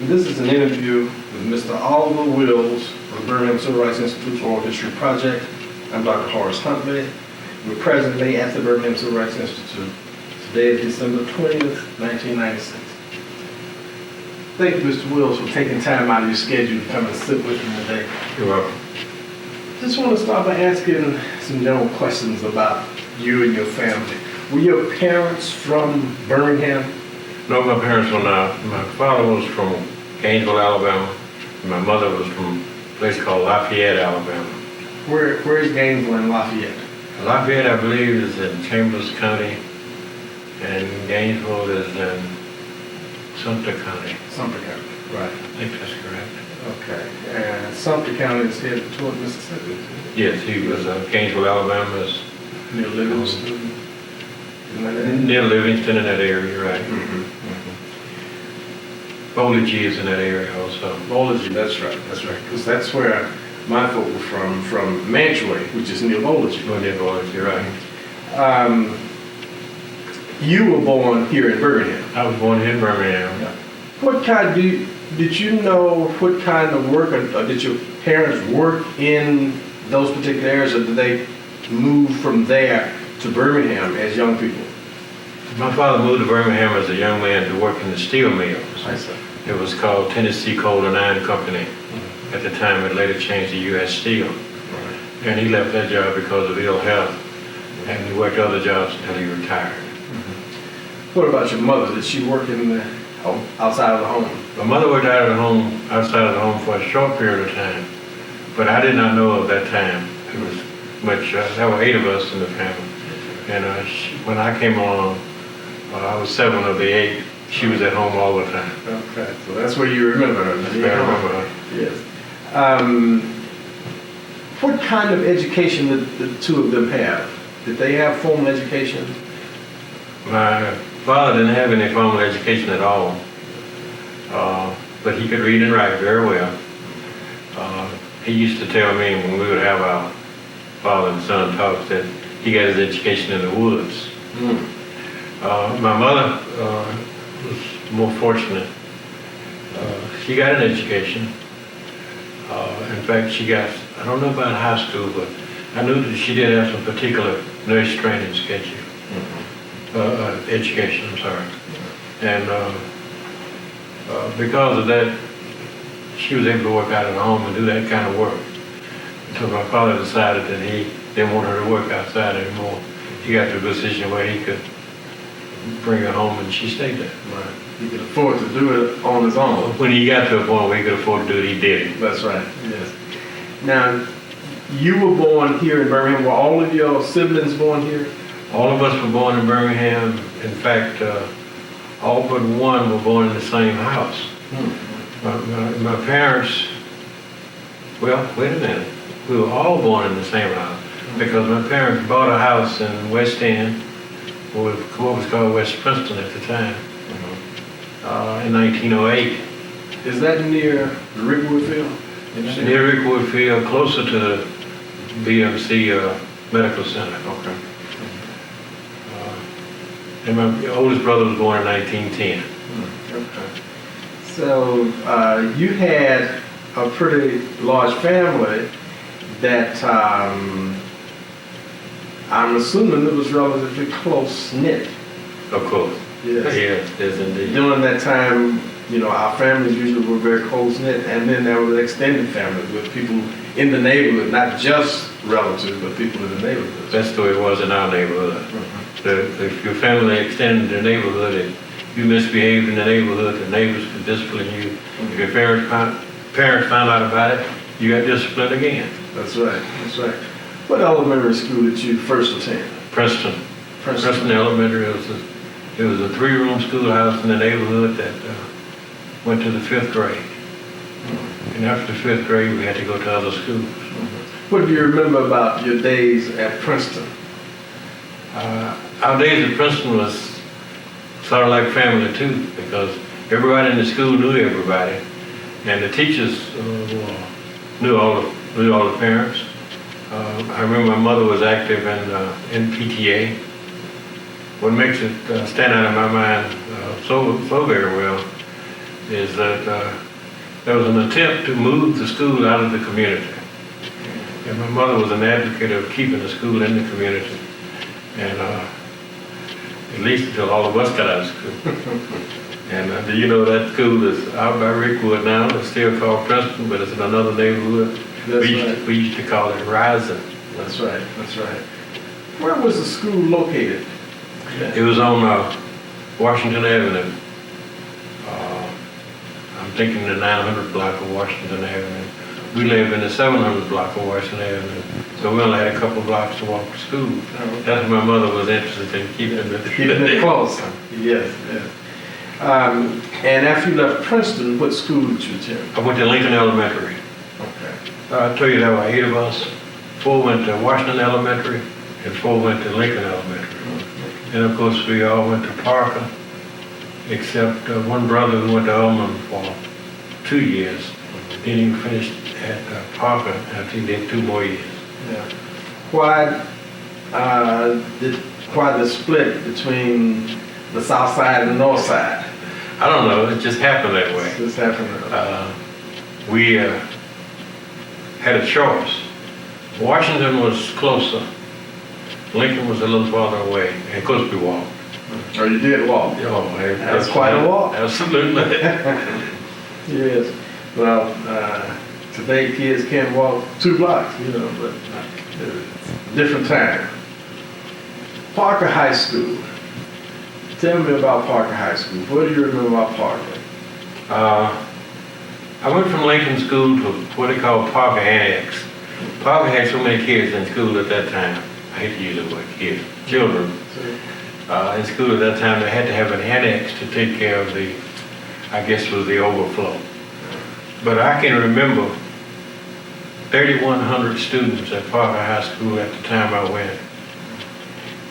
This is an interview with Mr. Oliver Wills of the Birmingham Civil Rights Institute's Oral History Project. I'm Dr. Horace Huntley. We're presently at the Birmingham Civil Rights Institute. Today is December 20th, 1996. Thank you, Mr. Wills, for taking time out of your schedule to come and sit with me today. You're welcome. Just want to start by asking some general questions about you and your family. Were your parents from Birmingham? No, my parents were not. My father was from Gainesville, Alabama. And my mother was from a place called Lafayette, Alabama. Where is Gainesville and Lafayette? Lafayette, I believe, is in Chambers County, and Gainesville is in Sumter County. Sumter County, right. I think that's correct. Okay, and Sumter County is headed toward Mississippi. Yes, he was Gainesville, Alabama is Near Livingston. near Livingston in that area, right? Mm-hmm. Bowlage is in that area also. Bowlage, that's right, because that's where my folk were from Mantua, which is near Bowlage. Oh, near Bowlage, you're right. You were born here in Birmingham. I was born here in Birmingham. Yeah. What kind did you know what kind of work, or did your parents work in those particular areas, or did they move from there to Birmingham as young people? My father moved to Birmingham as a young man to work in the steel mills. I see. It was called Tennessee Coal and Iron Company. At the time, it later changed to U.S. Steel. Right. And he left that job because of ill health, and he worked other jobs until he retired. What about your mother? Did she work outside of the home? My mother worked outside of the home for a short period of time, but I did not know of that time. It was much. There were 8 of us in the family, and when I came along, I was 7 of the 8. She was at home all the time. Okay, so that's where you remember her. I remember her. Yes. What kind of education did the two of them have? Did they have formal education? My father didn't have any formal education at all, but he could read and write very well. He used to tell me when we would have our father and son talks that he got his education in the woods. My mother was more fortunate. She got an education. In fact, she got, I don't know about high school, but I knew that she did have some particular nurse training schedule. Education, I'm sorry. And because of that, she was able to work out at home and do that kind of work. Until my father decided that he didn't want her to work outside anymore. He got to a position where he could bring her home, and she stayed there. Right. He could afford to do it on his own. When he got to a point where he could afford to do it, he did it. That's right, yes. Now, you were born here in Birmingham. Were all of your siblings born here? All of us were born in Birmingham. In fact, all but one were born in the same house. My parents, well, wait a minute. We were all born in the same house because my parents bought a house in West End, what was called West Princeton at the time, in 1908. Is that near Rickwood Field? Near Rickwood Field, closer to the BMC Medical Center. Okay. And my oldest brother was born in 1910. Okay. So you had a pretty large family that I'm assuming it was relatively close-knit. Of course. Yes. Yes, indeed. During that time, you know, our families usually were very close-knit, and then there was extended families with people in the neighborhood, not just relatives, but people in the neighborhood. That's the way it was in our neighborhood. If your family extended the neighborhood, if you misbehaved in the neighborhood, the neighbors could discipline you. If your parents found out about it, you got disciplined again. That's right. What elementary school did you first attend? Princeton Elementary. It was a 3-room schoolhouse in the neighborhood that went to the 5th grade. And after the 5th grade, we had to go to other schools. What do you remember about your days at Princeton? Our days at Princeton was sort of like family too, because everybody in the school knew everybody, and the teachers knew all the parents. I remember my mother was active in PTA. What makes it stand out in my mind so very well is that there was an attempt to move the school out of the community. And my mother was an advocate of keeping the school in the community. And at least until all of us got out of school. And do you know that school is out by Rickwood now? It's still called Princeton, but it's in another neighborhood. We used to call it Rising. That's right, that's right. Where was the school located? It was on Washington Avenue. I'm thinking the 900 block of Washington Avenue. We live in the 700 block of Washington Avenue, so we only had a couple blocks to walk to school. Oh. That's my mother was interested in keeping it close. Yes, yes. And after you left Princeton, what school did you attend? I went to Lincoln Elementary. Okay. I told you there were 8 of us. 4 went to Washington Elementary, and 4 went to Lincoln Elementary. And of course, we all went to Parker, except one brother who went to Ullman for 2 years. Then he finished at Parker after he did 2 more years. Yeah. Why the split between the south side and the north side? I don't know. It just happened that way. It just happened. We had a choice. Washington was closer. Lincoln was a little farther away. And of course, we walked. Oh, you did walk? Oh, that's quite a walk. Absolutely. Yes. Well, today kids can't walk 2 blocks, but different time. Parker High School. Tell me about Parker High School. What do you remember about Parker? I went from Lincoln School to what they call Parker Annex. Parker had so many kids in school at that time. I hate to use the word kids, children. In school at that time, they had to have an annex to take care of the, I guess was the overflow. But I can remember 3,100 students at Parker High School at the time I went.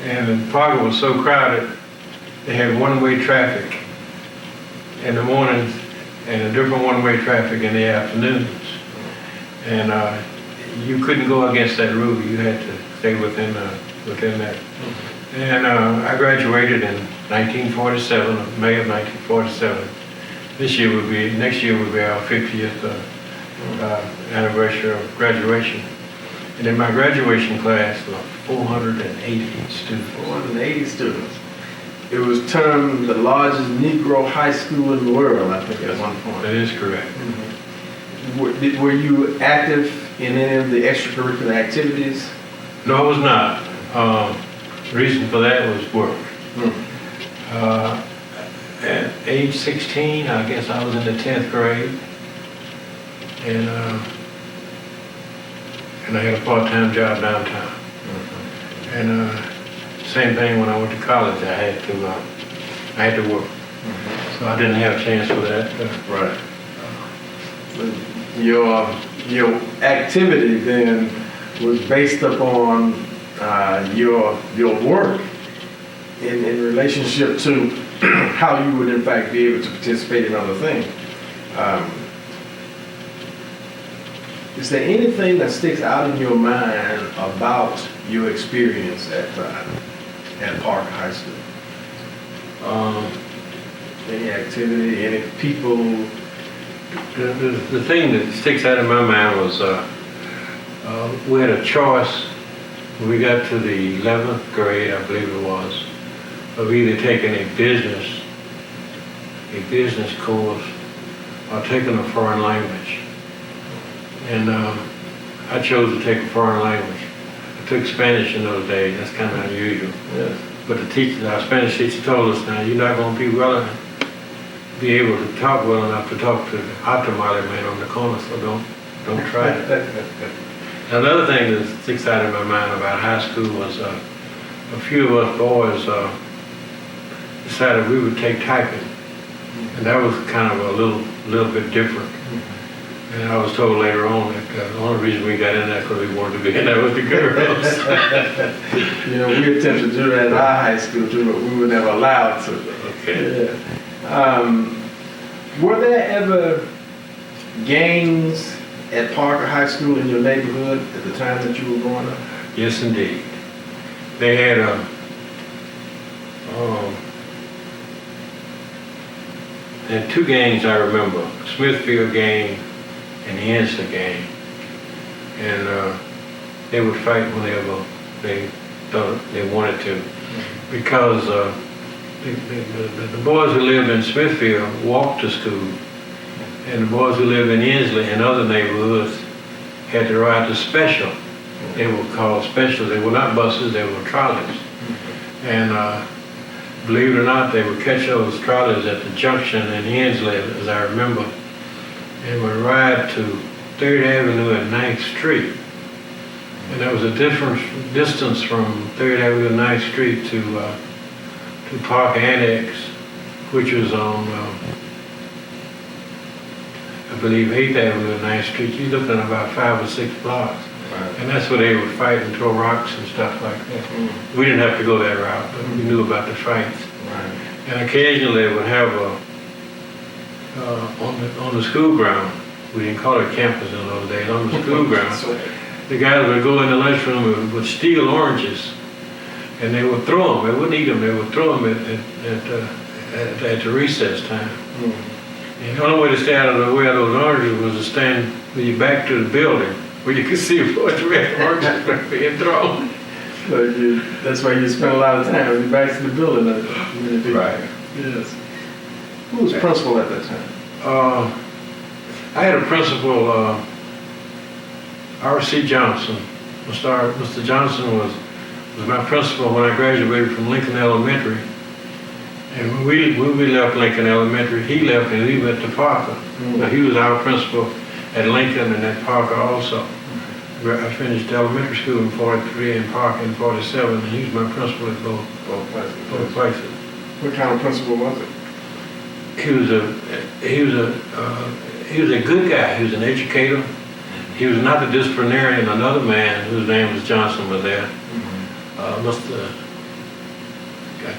And Parker was so crowded, they had one-way traffic in the mornings and a different one-way traffic in the afternoons. And you couldn't go against that rule. You had to stay within that. And I graduated in 1947, May of 1947. Next year would be our 50th anniversary of graduation. And in my graduation class were 480 students. 480 students. It was termed the largest Negro high school in the world, I think, at one point. That is correct. Mm-hmm. Were you active in any of the extracurricular activities? No, I was not. The reason for that was work. At age 16, I guess I was in the 10th grade, and I had a part-time job downtown. And same thing when I went to college. I had to work, so I didn't have a chance for that. Right. Your activity then was based upon your work in relationship to how you would in fact be able to participate in other things. Is there anything that sticks out in your mind about your experience at Parker High School? Any activity, any people? The thing that sticks out in my mind was we had a choice when we got to the 11th grade, I believe it was, of either taking a business course or taking a foreign language. And I chose to take a foreign language. I took Spanish in those days. That's kind of unusual. Yes. But our Spanish teacher told us, now you're not going to be able to talk well enough to talk to the automobile man on the corner, so don't try it. Another thing that sticks out in my mind about high school was a few of us boys decided we would take typing, and that was kind of a little bit different. And I was told later on that the only reason we got in there because we wanted to be in there with the girls. We attempted to do that at our high school too, but we were never allowed to. Okay. Yeah. Were there ever gangs at Parker High School in your neighborhood at the time that you were growing up? Yes, indeed. They had and two gangs I remember, Smithfield gang and the Hensley gang. And they would fight whenever they thought they wanted to. Because the boys who lived in Smithfield walked to school, and the boys who lived in Hensley and other neighborhoods had to ride the special. They were called specials. They were not buses, they were trolleys. And believe it or not, they would catch those trolleys at the junction in Hensley, as I remember, and would ride to 3rd Avenue and 9th Street. And there was a different distance from 3rd Avenue and 9th Street to Park Annex, which was on, I believe, 8th Avenue and 9th Street. You're looking at about 5 or 6 blocks. Right. And that's where they would fight and throw rocks and stuff like that. Mm-hmm. We didn't have to go that route, but we knew about the fights. Right. And occasionally they would have on the school ground, we didn't call it campus in those days, on the school ground, the guys would go in the lunchroom and would steal oranges, and they would throw them. They wouldn't eat them. They would throw them at the recess time. Mm-hmm. And the only way to stay out of the way of those oranges was to stand with your back to the building, where you could see what the red oranges were being thrown. So that's why you spend a lot of time with your back to the building. Right. Yes. Who was principal at that time? I had a principal, R.C. Johnson. Mr. Johnson was my principal when I graduated from Lincoln Elementary. And when we left Lincoln Elementary, he left and he went to Parker. Mm-hmm. Now, he was our principal at Lincoln and at Parker also. I finished elementary school in 43 and Parker in 47, and he was my principal at both places. What kind of principal was it? He was a good guy. He was an educator. He was not a disciplinarian. Another man whose name was Johnson was there. I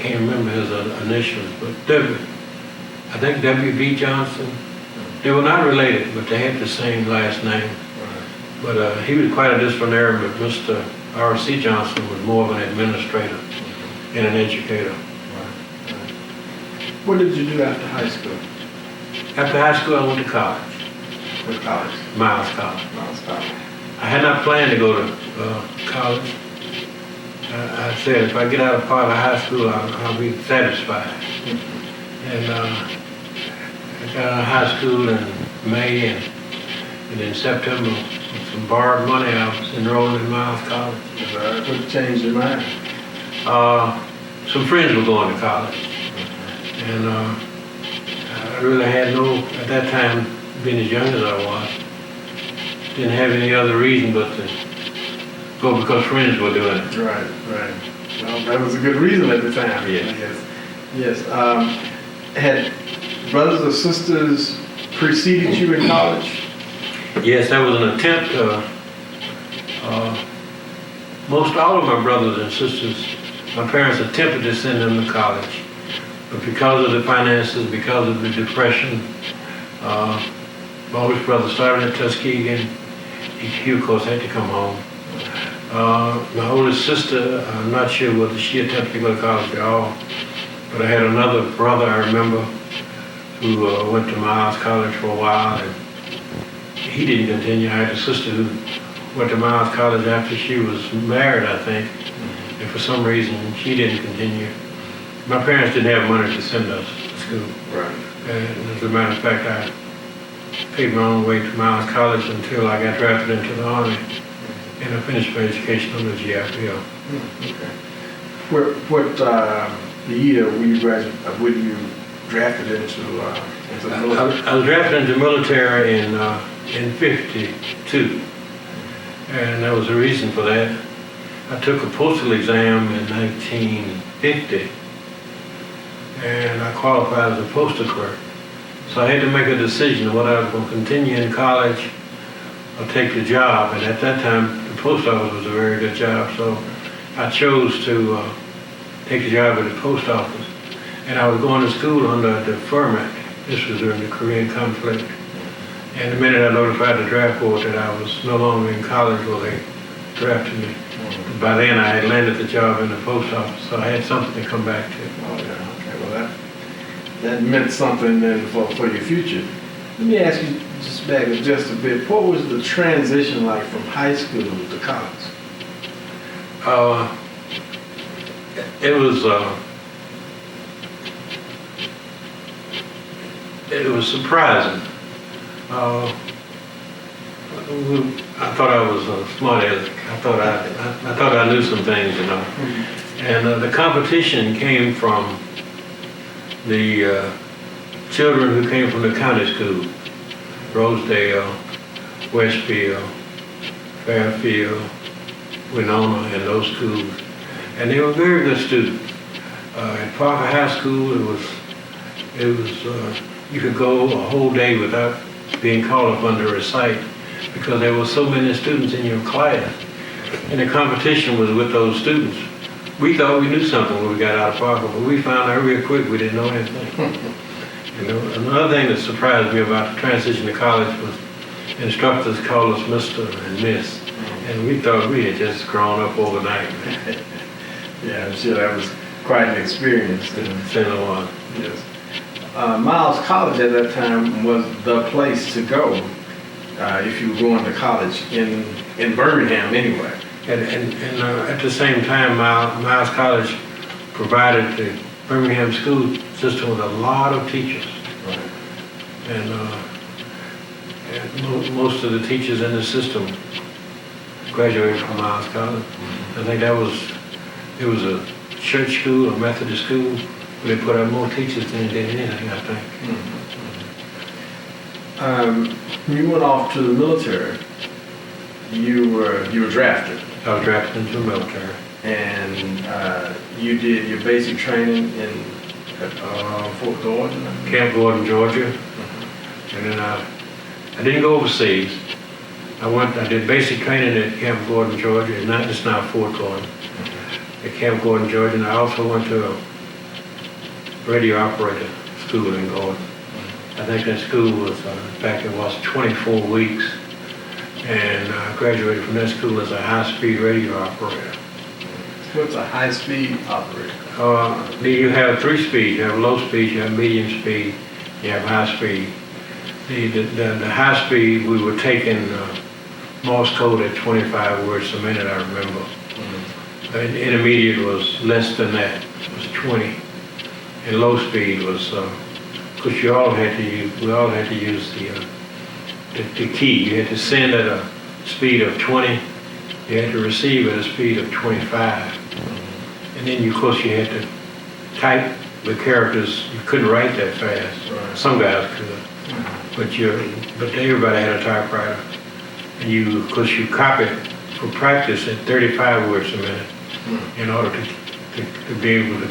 can't remember his initials, but I think W.B. Johnson. They were not related, but they had the same last name. But he was quite a disciplinarian, but Mr. R.C. Johnson was more of an administrator and an educator. What did you do after high school? After high school, I went to college. What college? Miles College. Miles College. I had not planned to go to college. I said, if I get out of part of high school, I'll be satisfied. Mm-hmm. And I got out of high school in May, and in September, with some borrowed money, I was enrolled in Miles College. What changed your mind? Some friends were going to college. And I really had at that time, being as young as I was, didn't have any other reason but to go because friends were doing it. Right. Well, that was a good reason at the time. Yes. Had brothers or sisters preceded you in college? Yes, that was an attempt. Most all of my brothers and sisters, my parents attempted to send them to college. But because of the finances, because of the Depression, my oldest brother started at Tuskegee. He, of course, had to come home. My oldest sister, I'm not sure whether she attempted to go to college at all, but I had another brother, I remember, who went to Miles College for a while, and he didn't continue. I had a sister who went to Miles College after she was married, I think, and for some reason she didn't continue. My parents didn't have money to send us to school. Right. And as a matter of fact, I paid my own way to Miles College until I got drafted into the Army, and I finished my education on the GIPO. Okay. What year were you drafted into the military? I was drafted into the military in 52, and there was a reason for that. I took a postal exam in 1950, and I qualified as a postal clerk. So I had to make a decision whether I was going to continue in college or take the job. And at that time, the post office was a very good job, so I chose to take the job at the post office. And I was going to school under the deferment. This was during the Korean conflict. And the minute I notified the draft board that I was no longer in college, well, they drafted me. By then, I had landed the job in the post office, so I had something to come back to. Oh, yeah. Okay. Well, that meant something then for your future. Let me ask you just back just a bit. What was the transition like from high school to college? It was surprising. I thought I was smart as I thought I knew some things, you know. And the competition came from the children who came from the county school, Rosedale, Westfield, Fairfield, Winona, and those schools. And they were very good students. At Parker High School, it was you could go a whole day without being called up under a sight because there were so many students in your class. And the competition was with those students. We thought we knew something when we got out of Parker, but we found out real quick we didn't know anything. You know, another thing that surprised me about the transition to college was instructors called us Mr. and Miss. And we thought we had just grown up overnight. Yeah, I'm sure that was quite an experience. Yes. Miles College at that time was the place to go if you were going to college in Birmingham anyway. And at the same time, Miles College provided the Birmingham school system with a lot of teachers. Right. And most of the teachers in the system graduated from Miles College. I think it was a church school, a Methodist school, but they put out more teachers than they did anything, I think. You went off to the military. You were drafted. I was drafted into the military. And you did your basic training in Fort Gordon? Camp Gordon, Georgia. And then I didn't go overseas. I did basic training at Camp Gordon, Georgia. It's now Fort Gordon. At Camp Gordon, Georgia, and I also went to a radio operator school in Gordon. I think that school was, back it was 24 weeks, and I graduated from that school as a high-speed radio operator. What's a high-speed operator? You have three speeds. You have low speed, you have medium speed, you have high speed. The high speed, we were taking Morse code at 25 words a minute, I remember. Intermediate was less than that, it was 20. And low speed was, because we all had to use the key. You had to send at a speed of 20, you had to receive at a speed of 25. And then, of course, you had to type the characters. You couldn't write that fast. Right. Some guys could, but everybody had a typewriter. And of course, you copied for practice at 35 words a minute in order to be able to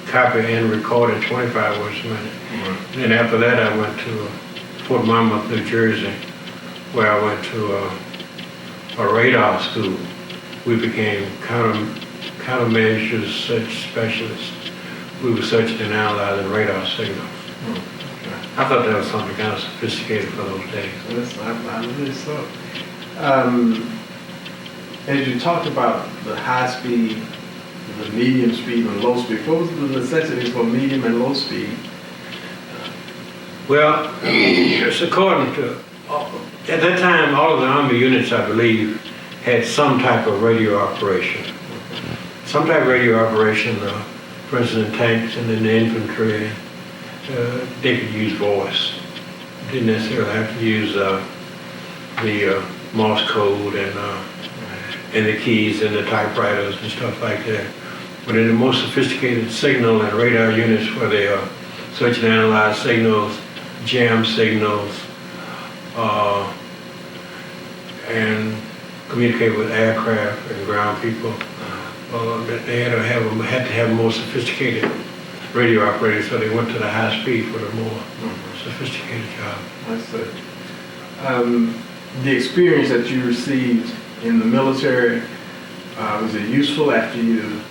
copy and record at 25 words a minute. And then after that, I went to Fort Monmouth, New Jersey, where I went to a radar school. We became countermeasures search specialists. We were searching and analyzing radar signals. I thought that was something kind of sophisticated for those days. Yes, I really so. As you talked about the high speed, the medium speed, and low speed, what was the necessity for medium and low speed? Well, it's according to, at that time, all of the Army units, I believe, had some type of radio operation. Some type of radio operation, for instance, tanks and in the infantry, they could use voice. Didn't necessarily have to use the Morse code and the keys and the typewriters and stuff like that. But in the most sophisticated signal and radar units where they search and analyze signals, jam signals, and communicate with aircraft and ground people, they had to have more sophisticated radio operators, so they went to the high speed for the more sophisticated job. I see. The experience that you received in the military, was it useful after you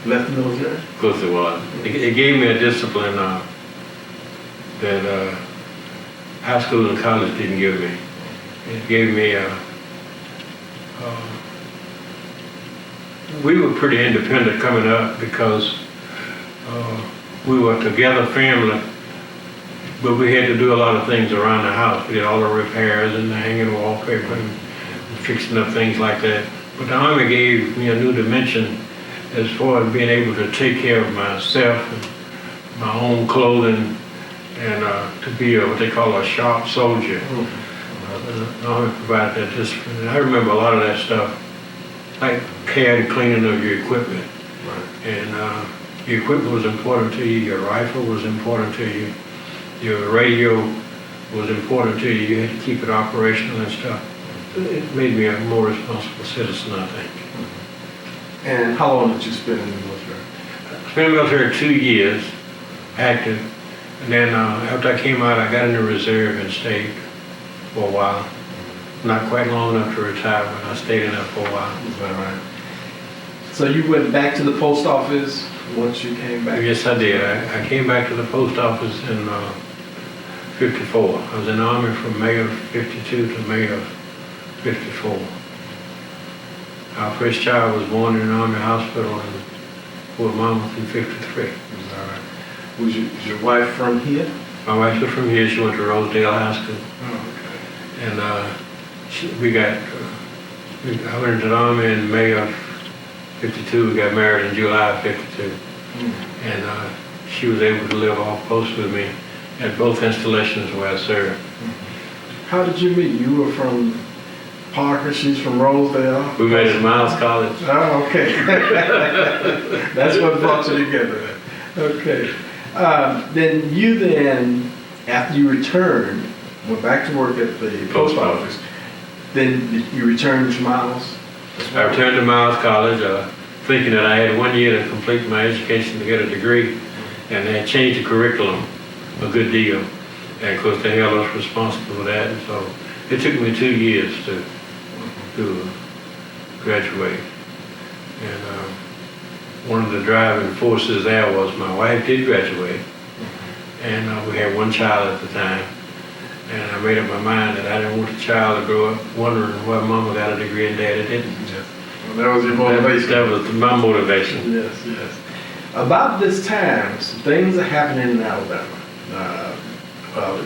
left the military? Of course it was. It gave me a discipline that high school and college didn't give me. It gave me we were pretty independent coming up because we were together family, but we had to do a lot of things around the house. We did all the repairs and the hanging wallpaper and fixing up things like that. But the Army gave me a new dimension as far as being able to take care of myself and my own clothing and to be what they call a sharp soldier. The Army provided that discipline. I remember a lot of that stuff, like care and cleaning of your equipment. And your equipment was important to you, your rifle was important to you, your radio was important to you, you had to keep it operational and stuff. It made me a more responsible citizen, I think. And how long did you spend in the military? I spent in the military 2 years, active, and then after I came out, I got in the reserve and stayed for a while. Not quite long enough to retire, but I stayed in there for a while. Is that right? So you went back to the post office once you came back? Yes, I did. I came back to the post office in 54. I was in the Army from May of 52 to May of 54. Our first child was born in an Army hospital in Fort Monmouth in 53. Is that right? Was your wife from here? My wife was from here. She went to Rosedale High School. Oh, okay. And I went into the Army in May of 52. We got married in July of 52. And she was able to live off post with me at both installations where I served. How did you meet? You were from Parker, she's from Rosedale. We met at Miles College. Oh, okay. That's what brought you together. Okay. Then, after you returned, went back to work at the post office, then you returned to Miles? I returned to Miles College thinking that I had 1 year to complete my education to get a degree, and they had changed the curriculum a good deal. And of course, they held us responsible for that, and so it took me 2 years to graduate. And one of the driving forces there was my wife did graduate, and we had one child at the time. And I made up my mind that I didn't want the child to grow up wondering why Mama got a degree and Daddy didn't. Yes. Well, that was your motivation. That was my motivation. Yes, yes. About this time, some things are happening in Alabama.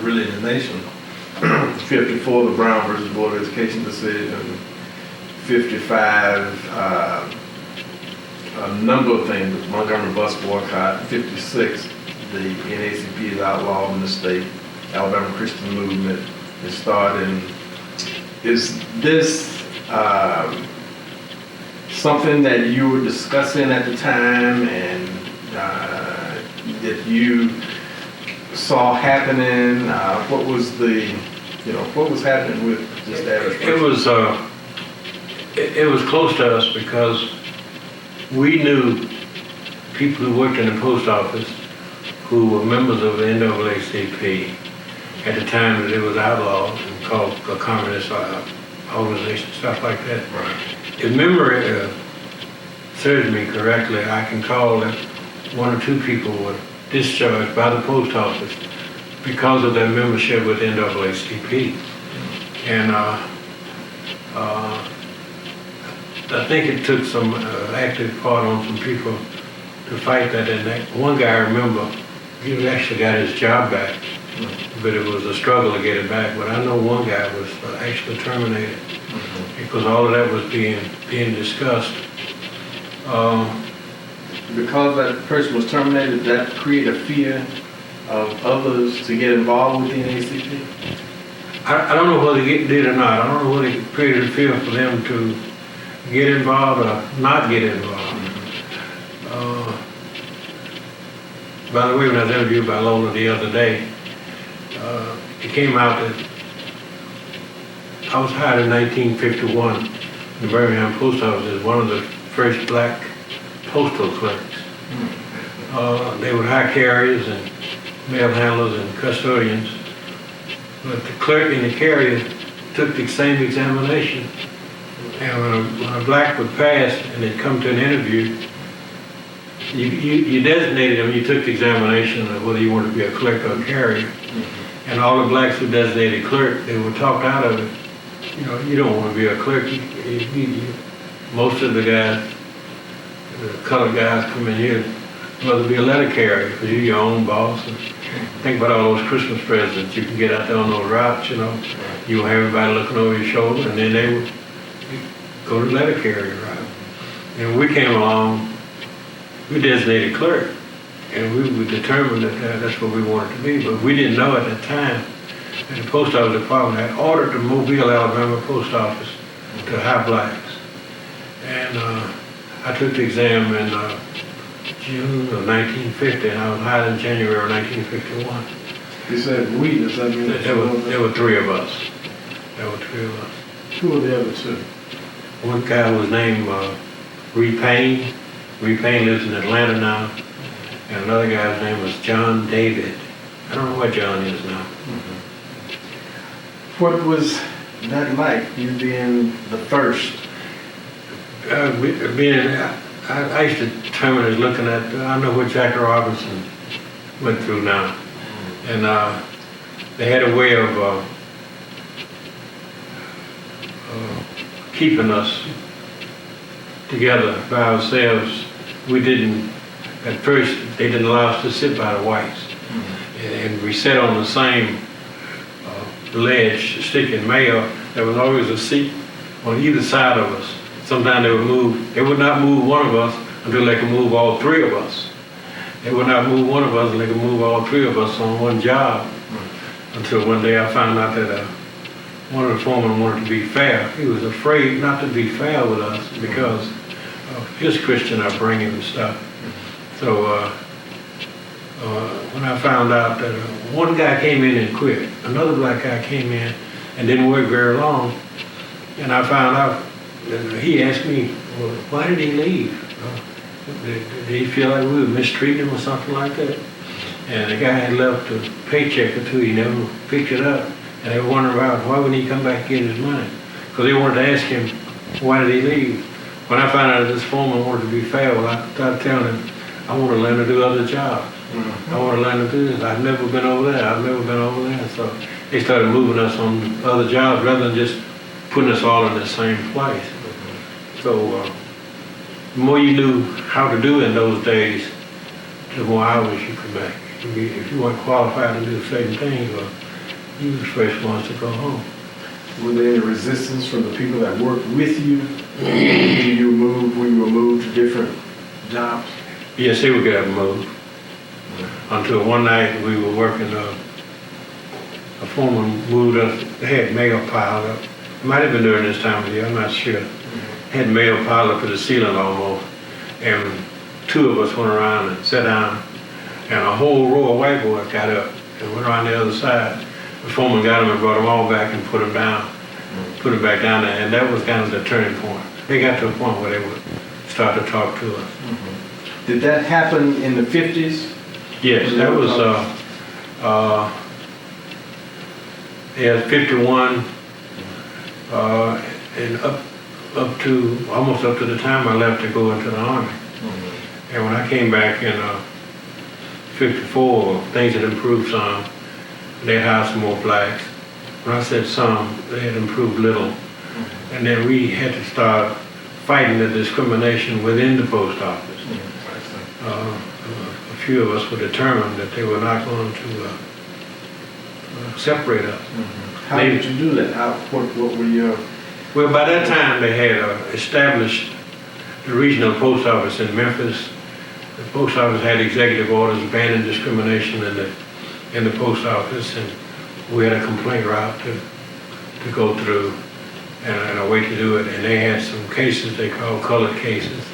Really in the nation. 54, the Brown versus Board of Education decision. 55, a number of things, the Montgomery bus boycott. 56, the NAACP is outlawed in the state. Alabama Christian movement is starting. Is this something that you were discussing at the time and that you saw happening? What was what was happening with just average person? It was close to us because we knew people who worked in the post office who were members of the NAACP at the time that it was outlawed and called a communist organization, stuff like that. Right. If memory serves me correctly, I can call that one or two people were discharged by the post office because of their membership with NAACP. And I think it took some active part on some people to fight that. And that one guy, I remember, he actually got his job back, but it was a struggle to get it back. But I know one guy was actually terminated because all of that was being discussed. Because that person was terminated, did that create a fear of others to get involved with the NAACP? I don't know whether it did or not. I don't know whether it created a fear for them to get involved or not get involved. By the way, when I was interviewed by Lola the other day, it came out that I was hired in 1951 in the Birmingham post office as one of the first black postal clerks. They would hire carriers and mail handlers and custodians, but the clerk and the carrier took the same examination. And when a black would pass and they'd come to an interview, you designated them, you took the examination of whether you wanted to be a clerk or a carrier. And all the blacks who designated clerk, they were talked out of it. You don't want to be a clerk. Most of the guys, the colored guys come in here, Rather be a letter carrier, because you're your own boss. And think about all those Christmas presents you can get out there on those routes, you know. You have everybody looking over your shoulder, and then they would go to letter carrier route. And we came along, we designated clerk, and we were determined that that's what we wanted to be, but we didn't know at that time that the post office department had ordered the Mobile, Alabama post office to high blacks. And I took the exam in June of 1950, and I was hired in January of 1951. You said we, does that mean? There were three of us. Who were the other two? One guy was named Reed Payne. Reed Payne lives in Atlanta now. And another guy's name was John David. I don't know what John is now. What was that like, you being the first? I used to determine as looking at, I know what Jackie Robinson went through now. And they had a way of keeping us together by ourselves. We didn't, at first, they didn't allow us to sit by the whites. And we sat on the same ledge, sticking mail. There was always a seat on either side of us. Sometimes they would not move one of us until they could move all three of us. They would not move one of us until they could move all three of us on one job. Until one day I found out that one of the foremen wanted to be fair. He was afraid not to be fair with us because of his Christian upbringing and stuff. So when I found out that one guy came in and quit, another black guy came in and didn't work very long, and I found out, he asked me, well, why did he leave? Did he feel like we were mistreating him or something like that? And the guy had left a paycheck or two, he never picked it up, and they were wondering about why wouldn't he come back and get his money? Because they wanted to ask him, why did he leave? When I found out that this foreman wanted to be fair, well, I started telling him, I want to learn to do other jobs. I want to learn to do this. I've never been over there. So they started moving us on other jobs rather than just putting us all in the same place. So the more you knew how to do in those days, the more hours you could make. If you weren't qualified to do certain things, well, you were the first ones to go home. Were there any resistance from the people that worked with you when you were moved to different jobs? Yes, they would get up and move. Until one night we were working, a foreman moved us, they had mail piled up. It might have been during this time of year, I'm not sure. Had mail piled up to the ceiling almost. And two of us went around and sat down, and a whole row of white boys got up and went around the other side. The foreman got them and brought them all back and put them back down there, and that was kind of the turning point. They got to a point where they would start to talk to us. Did that happen in the 50s? Yes, that was, 51, and almost up to the time I left to go into the Army. And when I came back in 54, things had improved some. They hired some more blacks. When I said some, they had improved little. And then we had to start fighting the discrimination within the post office. A few of us were determined that they were not going to separate us. How did you do that? What were your... Well, by that time they had established the regional post office in Memphis. The post office had executive orders banning discrimination in the post office, and we had a complaint route to go through and a way to do it. And they had some cases they called colored cases.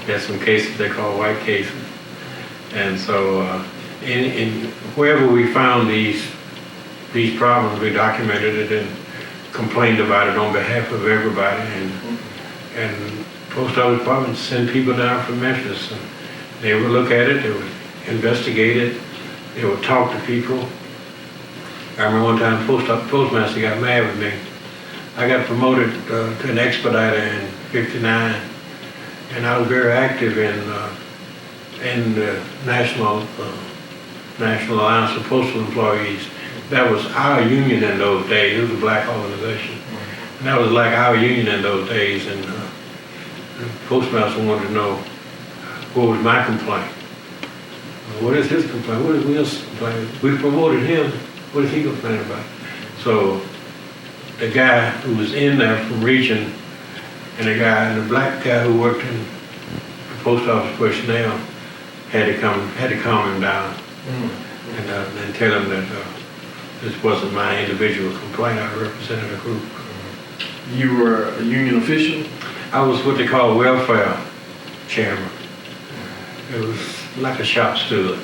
They had some cases they called white cases. And so in wherever we found these problems, we documented it and complained about it on behalf of everybody. And post office departments send people down from Memphis, and they would look at it, they would investigate it, they would talk to people. I remember one time postmaster got mad with me. I got promoted to an expediter in '59, and I was very active in the National Alliance of Postal Employees. That was our union in those days. It was a black organization. And that was like our union in those days. And the postmaster wanted to know what was my complaint. What is his complaint? What is Will's complaint? We promoted him. What is he complaining about? So the guy who was in there from region and the black guy who worked in the post office personnel had to calm him down and tell him that this wasn't my individual complaint. I represented a group. You were a union official? I was what they call welfare chairman. It was like a shop steward,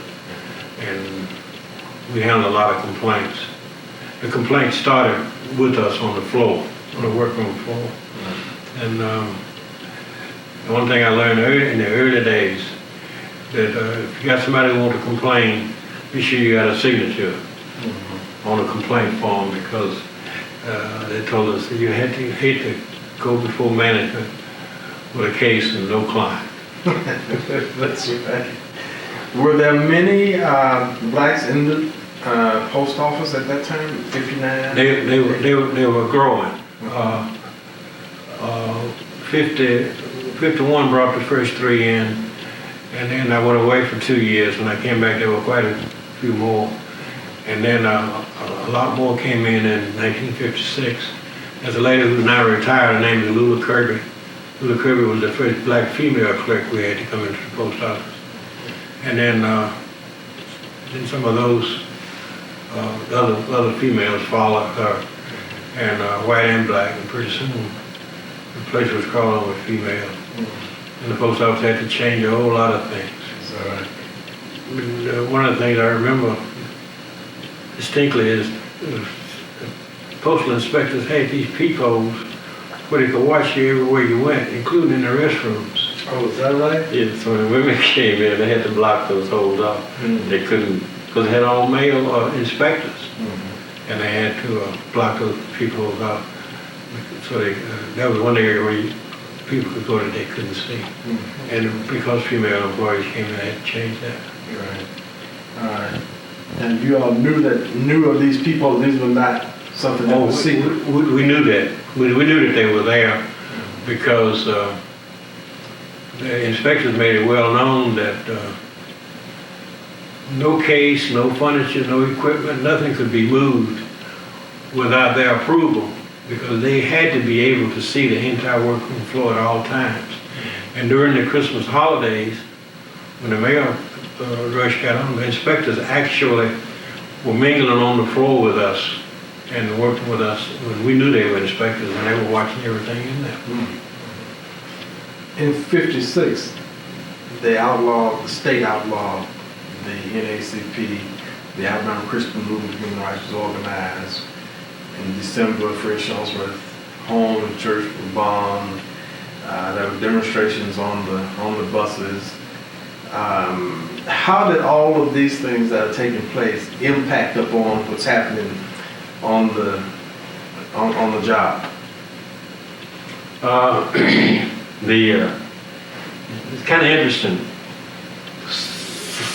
and we handled a lot of complaints. The complaints started with us on the floor, on the workroom floor. And the one thing I learned in the early days, that if you got somebody who wants to complain, be sure you got a signature on a complaint form, because they told us that you hate to go before management with a case and no client. That's right. Were there many blacks in the post office at that time? 59? They were growing. 51 brought the first 3 in, and then I went away for 2 years. When I came back, there were quite a few more. And then a lot more came in 1956. There's a lady who's now retired, her name is Lula Kirby. Lula Kirby was the first black female clerk we had to come into the post office. And then some of those other females followed her, and white and black, and pretty soon the place was crawling with females. And the post office had to change a whole lot of things. And, one of the things I remember distinctly is postal inspectors had these peepholes where they could watch you everywhere you went, including in the restrooms. Oh, is that right? Yeah, so when women came in, they had to block those holes off. They couldn't, because they had all male inspectors, and they had to block those peepholes off. So that was one area where people could go that they couldn't see. And because female employees came in, they had to change that. Right. All right. And you all knew of these people, these were not something that was secret? We knew that. We knew that they were there because the inspectors made it well known that no case, no furniture, no equipment, nothing could be moved without their approval, because they had to be able to see the entire workroom floor at all times. And during the Christmas holidays, when the mail rush got on, the inspectors actually were mingling on the floor with us and working with us when we knew they were inspectors, and they were watching everything in there. In '56, the state outlawed the NAACP. The Alabama Christian Movement for Human Rights was organized. In December, Fred Shuttlesworth's home and church were bombed. There were demonstrations on the buses. How did all of these things that are taking place impact upon what's happening on the job? It's kind of interesting.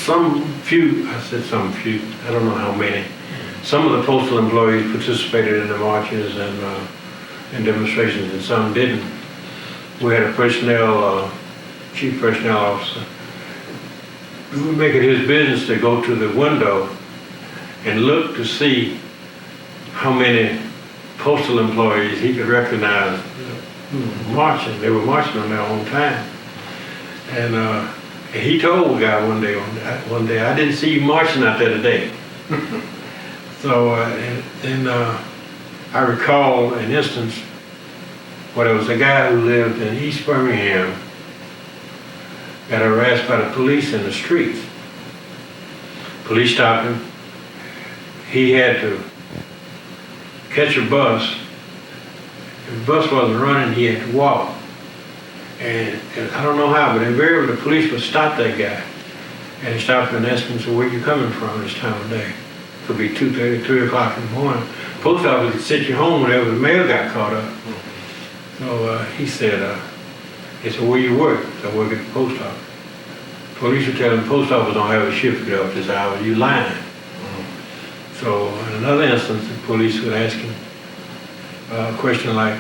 I don't know how many. Some of the postal employees participated in the marches and demonstrations, and some didn't. We had a chief personnel officer. We would make it his business to go to the window and look to see how many postal employees he could recognize marching. They were marching on their own time. And he told the guy one day, I didn't see you marching out there today. So, I recall an instance where there was a guy who lived in East Birmingham, got harassed by the police in the streets. Police stopped him. He had to catch a bus. If the bus wasn't running, he had to walk. And I don't know how, but invariably the police would stop that guy. And he stopped him and asked him, so where you coming from this time of day? It could be 2:30, 3 o'clock in the morning. Post office could send you home whenever the mail got caught up. So he said, where you work? So I work at the post office. Police would tell him, the post office don't have a shift get up this hour, you lying. So in another instance, the police would ask him a question like,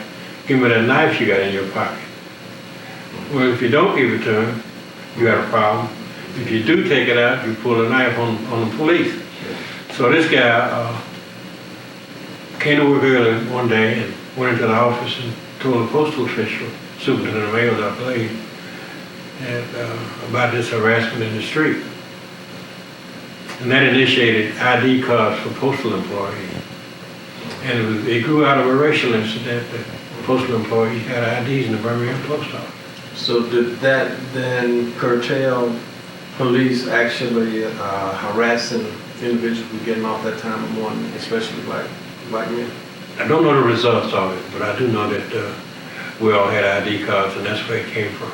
give me that knife you got in your pocket. Well, if you don't give it to him, you got a problem. if you do take it out, you pull a knife on the police. So this guy came to work early one day and went into the office and told the postal official, superintendent of mails, I believe, and, about this harassment in the street. And that initiated ID cards for postal employees. And it grew out of a racial incident that postal employees had IDs in the Birmingham post office. So did that then curtail police actually harassing individuals who getting off that time of morning, especially black men? I don't know the results of it, but I do know that we all had ID cards, and that's where it came from.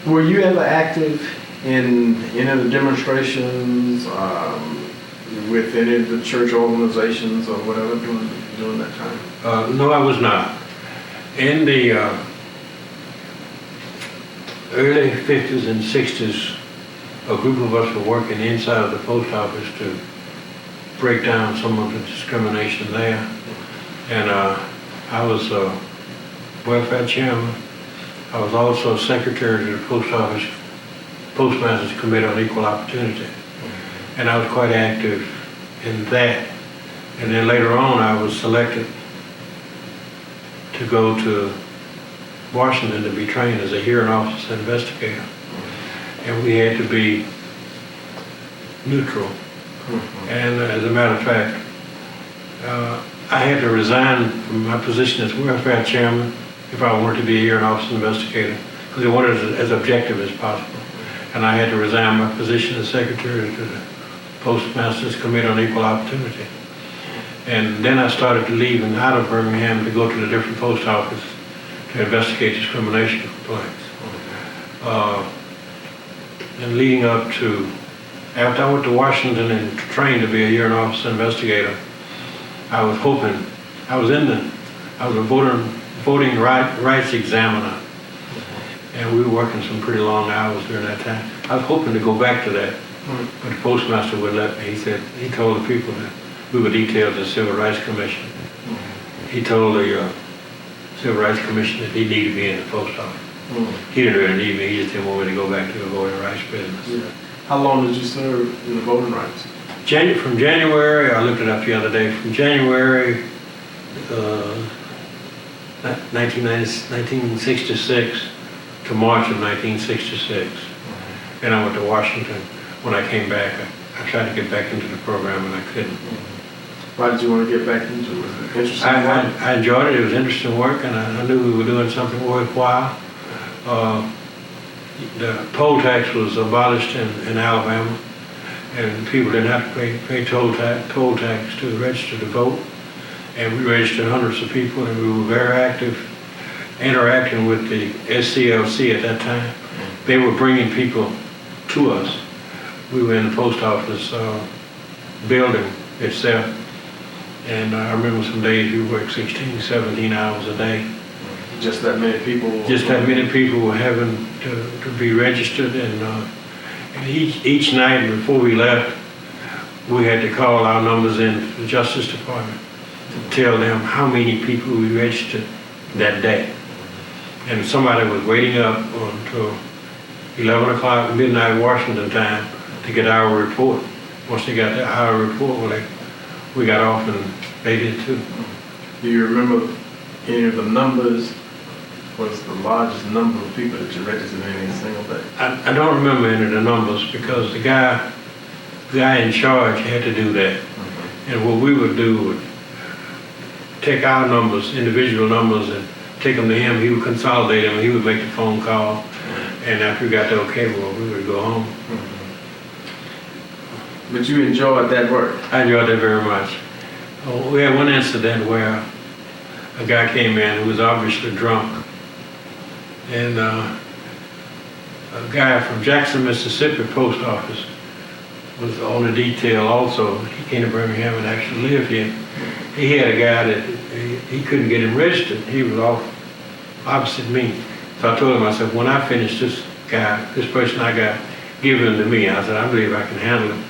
Were you ever active in any of the demonstrations with any of the church organizations or whatever during that time? No, I was not. In the early 50s and 60s, a group of us were working inside of the post office to break down some of the discrimination there. And I was welfare chairman. I was also secretary to the post office postmaster's committee on equal opportunity. And I was quite active in that. And then later on, I was selected to go to Washington to be trained as a hearing officer investigator. And we had to be neutral. And as a matter of fact, I had to resign from my position as welfare chairman if I wanted to be a hearing officer investigator, because I wanted it as objective as possible. And I had to resign my position as secretary to the Postmasters Committee on Equal Opportunity. And then I started to leave and out of Birmingham to go to the different post offices to investigate discrimination complaints. And leading up to, after I went to Washington and trained to be a hearing officer investigator, I was hoping, I was a voting rights examiner, and we were working some pretty long hours during that time. I was hoping to go back to that, but the postmaster wouldn't let me. He told the people that we were detailed to the Civil Rights Commission. He told the Civil Rights Commission that he needed me in the post office. He didn't really need me, he just didn't want me to go back to the voting rights business. Yeah. How long did you serve in the voting rights? From January, I looked it up the other day, from January 1966 to March of 1966. Then I went to Washington. When I came back, I tried to get back into the program and I couldn't. Why did you want to get back into it? Was it interesting work? I enjoyed it. It was interesting work, and I knew we were doing something worthwhile. The poll tax was abolished in Alabama, and people didn't have to pay poll tax to register to vote. And we registered hundreds of people, and we were very active, interacting with the SCLC at that time. They were bringing people to us. We were in the post office building itself, and I remember some days we worked 16, 17 hours a day. Just that many people? Just that many people were having to be registered, and each night before we left, we had to call our numbers in to the Justice Department to tell them how many people we registered that day. And somebody was waiting up until 11 o'clock midnight Washington time to get our report. Once they got our report, we got off and they did too. Do you remember any of the numbers? What's the largest number of people that you registered in any single day? I don't remember any of the numbers because the guy in charge had to do that. And what we would do would take our numbers, individual numbers, and take them to him. He would consolidate them. He would make the phone call. And after we got the okay, we would go home. But you enjoyed that work? I enjoyed that very much. We had one incident where a guy came in who was obviously drunk. And a guy from Jackson, Mississippi post office was on the detail also. He came to Birmingham and actually lived here. He had a guy that he couldn't get him registered. He was off opposite me. So I told him, I said, when I finish this person I got, give him to me. I said, I believe I can handle him.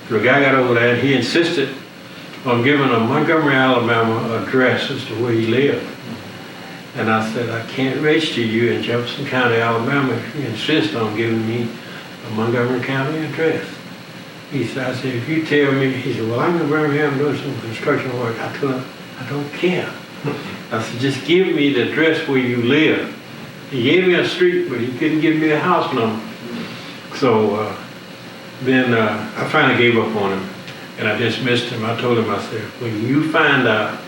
So the guy got over there and he insisted on giving a Montgomery, Alabama address as to where he lived. And I said, I can't register you in Jefferson County, Alabama if you insist on giving me a Montgomery County address. He said, I said, if you tell me, he said, well, I'm in Birmingham doing some construction work. I told him, I don't care. I said, just give me the address where you live. He gave me a street, but he couldn't give me a house number. So then I finally gave up on him, and I dismissed him. I told him, I said, when you find out,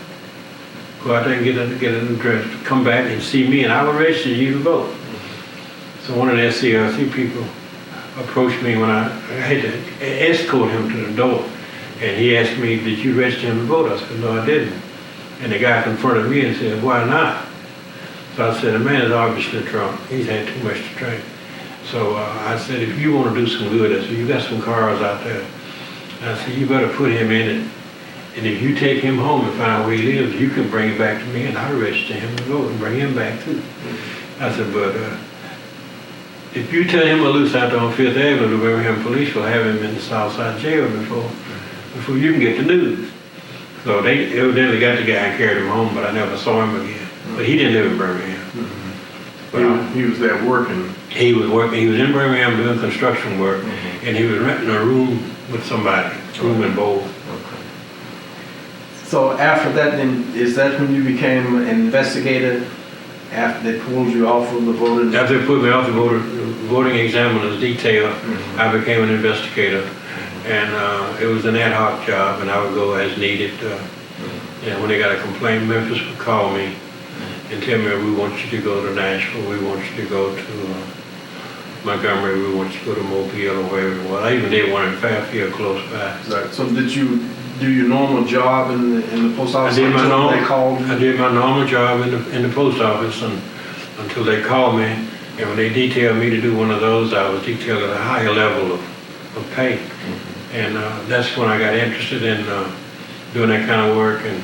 go out there and get an address, come back and see me, and I will register you to vote. So one of the SCLC people approached me when I had to escort him to the door, and he asked me, did you register him to vote? I said, no, I didn't. And the guy confronted me and said, why not? So I said, the man is obviously drunk. He's had too much to drink. So I said, if you want to do some good, I said, you got some cars out there. And I said, you better put him in it. And if you take him home and find where he lives, you can bring him back to me, and I'll register him to vote and bring him back too. I said, but if you tell him to loose out there on Fifth Avenue, the Birmingham police will have him in the Southside jail before you can get the news. So they evidently got the guy and carried him home, but I never saw him again. But he didn't live in Birmingham. But he was there working. He was working. He was in Birmingham doing construction work, and he was renting a room with somebody, room and bowl. So after that, then, is that when you became an investigator? After they pulled you off of the voting? After they put me off the voting examiner's detail, I became an investigator. And it was an ad hoc job, and I would go as needed. And when they got a complaint, Memphis would call me and tell me, we want you to go to Nashville, we want you to go to Montgomery, we want you to go to Mobile or wherever it was. I even did one in Fairfield close by. Right. So did you do your normal job in the post office? I did my normal. They called you? I did my normal job in the post office until they called me. And when they detailed me to do one of those, I was detailed at a higher level of pay. And that's when I got interested in doing that kind of work and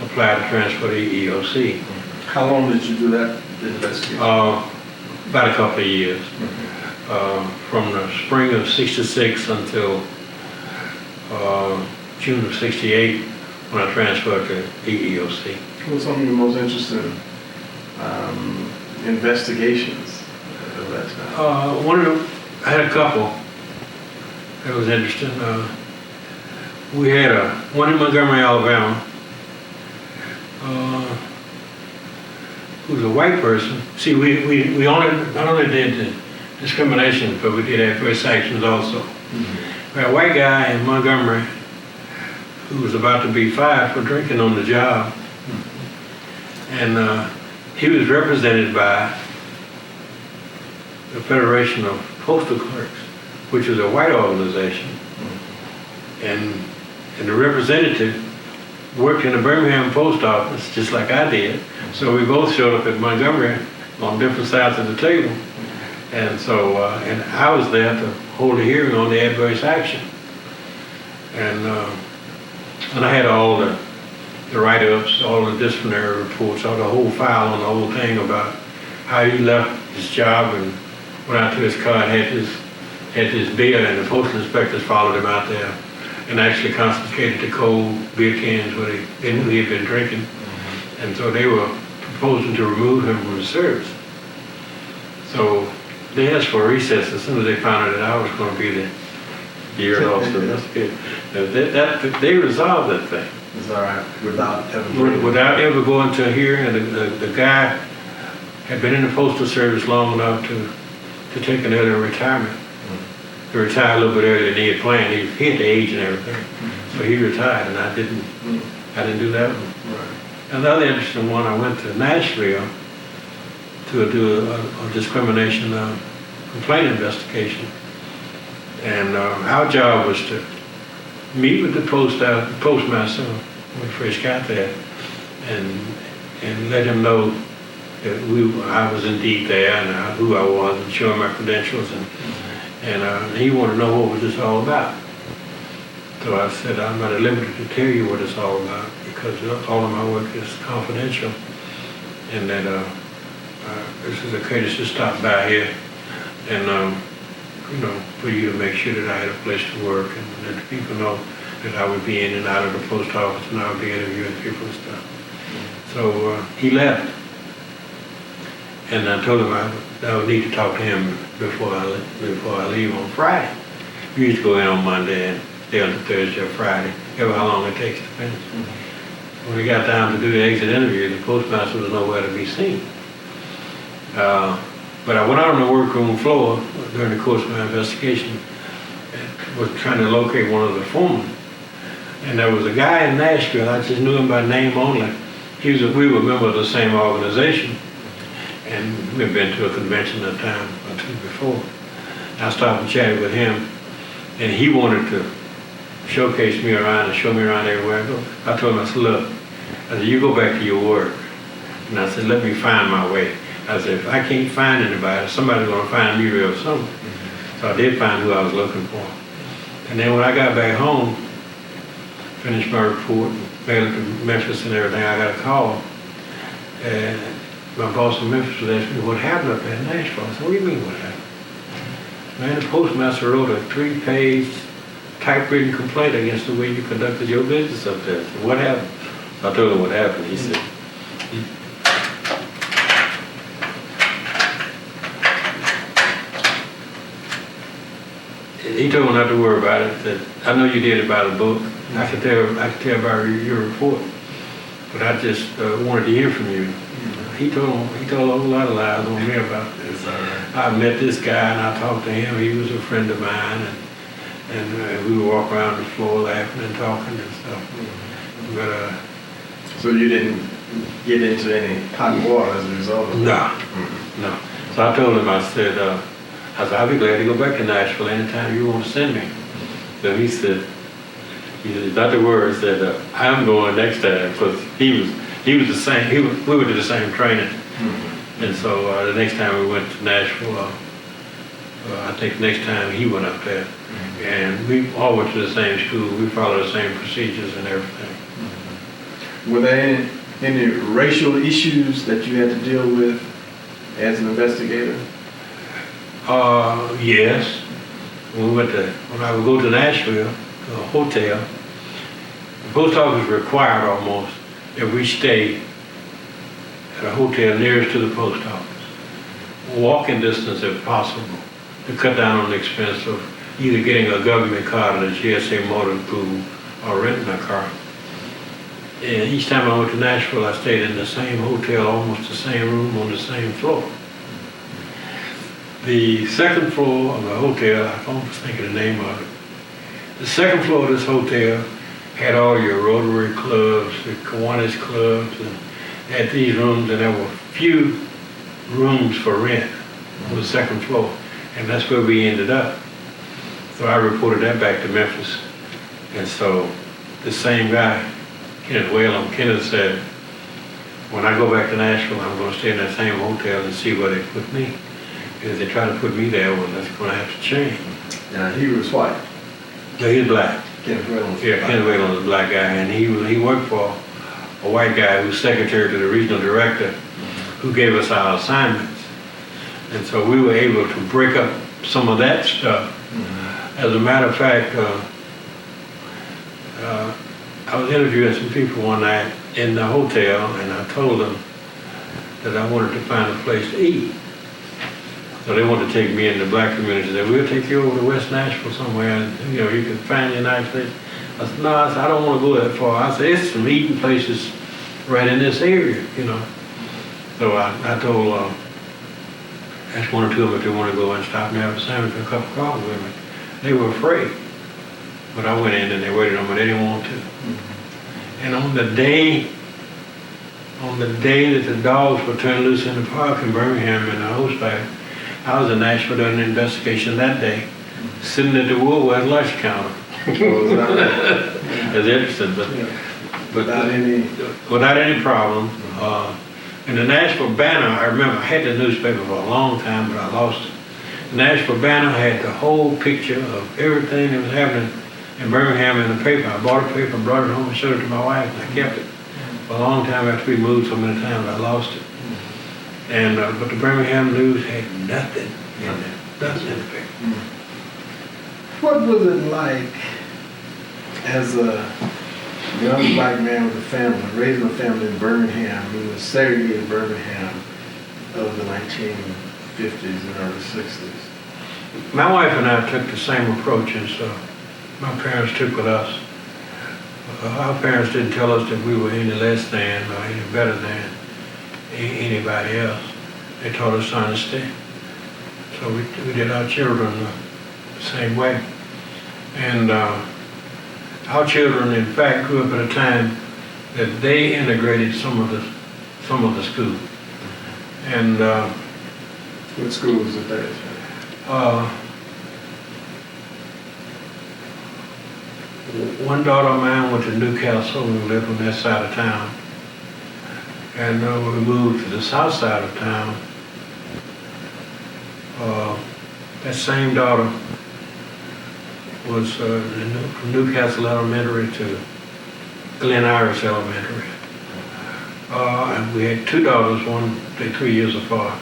applied to transfer to EEOC. How long did you do that investigation? About a couple of years. From the spring of '66 until June of '68 when I transferred to EEOC. What were some of your most interesting investigations of that time? I had a couple. It was interesting. We had one in Montgomery, Alabama, who was a white person. See, we not only did the discrimination, but we did adverse actions also. We had a white guy in Montgomery who was about to be fired for drinking on the job. And he was represented by the Federation of Postal Clerks, which was a white organization. And the representative worked in the Birmingham post office just like I did. So we both showed up at Montgomery on different sides of the table. And so, and I was there to hold a hearing on the adverse action. And I had all the write-ups, all the disciplinary reports, all the whole file on the whole thing about how he left his job and went out to his car and had his beer, and the postal inspectors followed him out there and actually confiscated the cold beer cans where they knew he had been drinking. And so they were proposing to remove him from the service. So they asked for a recess as soon as they found out that I was going to be the year officer investigator. They resolved that thing. It's all right, without ever going to a hearing. And the guy had been in the postal service long enough to take an early retirement. He retired a little bit earlier than he had planned. He hit the age and everything. So he retired, and I didn't do that one. Right. Another interesting one, I went to Nashville to do a discrimination complaint investigation. And our job was to meet with the postmaster when we first got there and let him know that I was indeed there and who I was and show him my credentials. And he wanted to know what was this all about. So I said, I'm not at liberty to tell you what it's all about because all of my work is confidential. And that this is a courtesy to stop by here and, for you to make sure that I had a place to work and let the people know that I would be in and out of the post office and I would be interviewing people and stuff. So he left. And I told him I would need to talk to him before I leave on Friday. We used to go in on Monday and stay until Thursday or Friday, ever how long it takes to finish. When we got down to do the exit interview, the postmaster was nowhere to be seen. But I went out on the workroom floor during the course of my investigation and was trying to locate one of the foremen. And there was a guy in Nashville, I just knew him by name only. We were members of the same organization, and we'd been to a convention a time or two before. I stopped and chatted with him, and he wanted to showcase me around and show me around everywhere I go. I told him, I said, look, I said, you go back to your work. And I said, let me find my way. I said, if I can't find anybody, somebody's going to find me real soon. So I did find who I was looking for. And then when I got back home, finished my report, mailed it to Memphis and everything, I got a call. And my boss in Memphis was asking me, what happened up there in Nashville? I said, what do you mean what happened? Man, the postmaster wrote a 3-page typewritten complaint against the way you conducted your business up there. So what happened? I told him what happened. He said, he told me not to worry about it. That I know you did it by the book. I could tell by your report, but I just wanted to hear from you. He told a whole lot of lies on me about this. I met this guy and I talked to him. He was a friend of mine, and we would walk around the floor laughing and talking and stuff. But So you didn't get into any hot water as a result of that? no. So I told him, I said, I'll be glad to go back to Nashville anytime you want to send me. So he said, not the words that I'm going next time, because he was the same. We went to the same training, and so the next time we went to Nashville, I think the next time he went up there, and we all went to the same school. We followed the same procedures and everything. Were there any racial issues that you had to deal with as an investigator? Yes. When I would go to Nashville, to a hotel, the post office required almost that we stay at a hotel nearest to the post office, walking distance if possible, to cut down on the expense of either getting a government car to the GSA motor pool or renting a car. And each time I went to Nashville, I stayed in the same hotel, almost the same room on the same floor. The second floor of the hotel, I almost think of the name of it. The second floor of this hotel had all your Rotary clubs, the Kiwanis clubs, and had these rooms, and there were few rooms for rent on the second floor, and that's where we ended up. So I reported that back to Memphis, and so the same guy, Kenneth said, when I go back to Nashville, I'm going to stay in that same hotel and see where they put me. And if they try to put me there, well, that's going to have to change. Now, he was white. No, he's black. Kenneth Whalen was Yeah, black. Kenneth Whalen was a black guy, and he worked for a white guy who was secretary to the regional director, who gave us our assignments. And so we were able to break up some of that stuff. As a matter of fact, I was interviewing some people one night in the hotel, and I told them that I wanted to find a place to eat. So they wanted to take me in the black community. They said, we'll take you over to West Nashville somewhere, and you can find you a nice place. I said, no, I don't want to go that far. I said, it's some eating places right in this area, So I told, asked one or two of them if they want to go and stop and have a sandwich and a cup of coffee with me. They were afraid. But I went in and they waited on me. They didn't want to. And on the day that the dogs were turned loose in the park in Birmingham in the host fire, I was in Nashville doing an investigation that day, sitting at the Woolworth lunch counter. It's interesting, but without any problem. In the Nashville Banner, I remember I had the newspaper for a long time, but I lost it. The Nashville Banner had the whole picture of everything that was happening in Birmingham in the paper. I bought a paper, brought it home, and showed it to my wife, and I kept it for a long time after we moved so many times. I lost it. And but the Birmingham News had nothing in there, nothing in the paper. What was it like as a young black man with a family, raising a family in Birmingham, in the segregated Birmingham, of the 1950s and early 60s. My wife and I took the same approach as my parents took with us. Our parents didn't tell us that we were any less than or any better than anybody else. They taught us honesty. So we did our children the same way. And our children, in fact, grew up at a time that they integrated some of the school. And What school was it at? one daughter of mine went to Newcastle and lived on that side of town. And we moved to the south side of town. That same daughter was from Newcastle Elementary to Glen Iris Elementary. And we had two daughters, they're 3 years apart.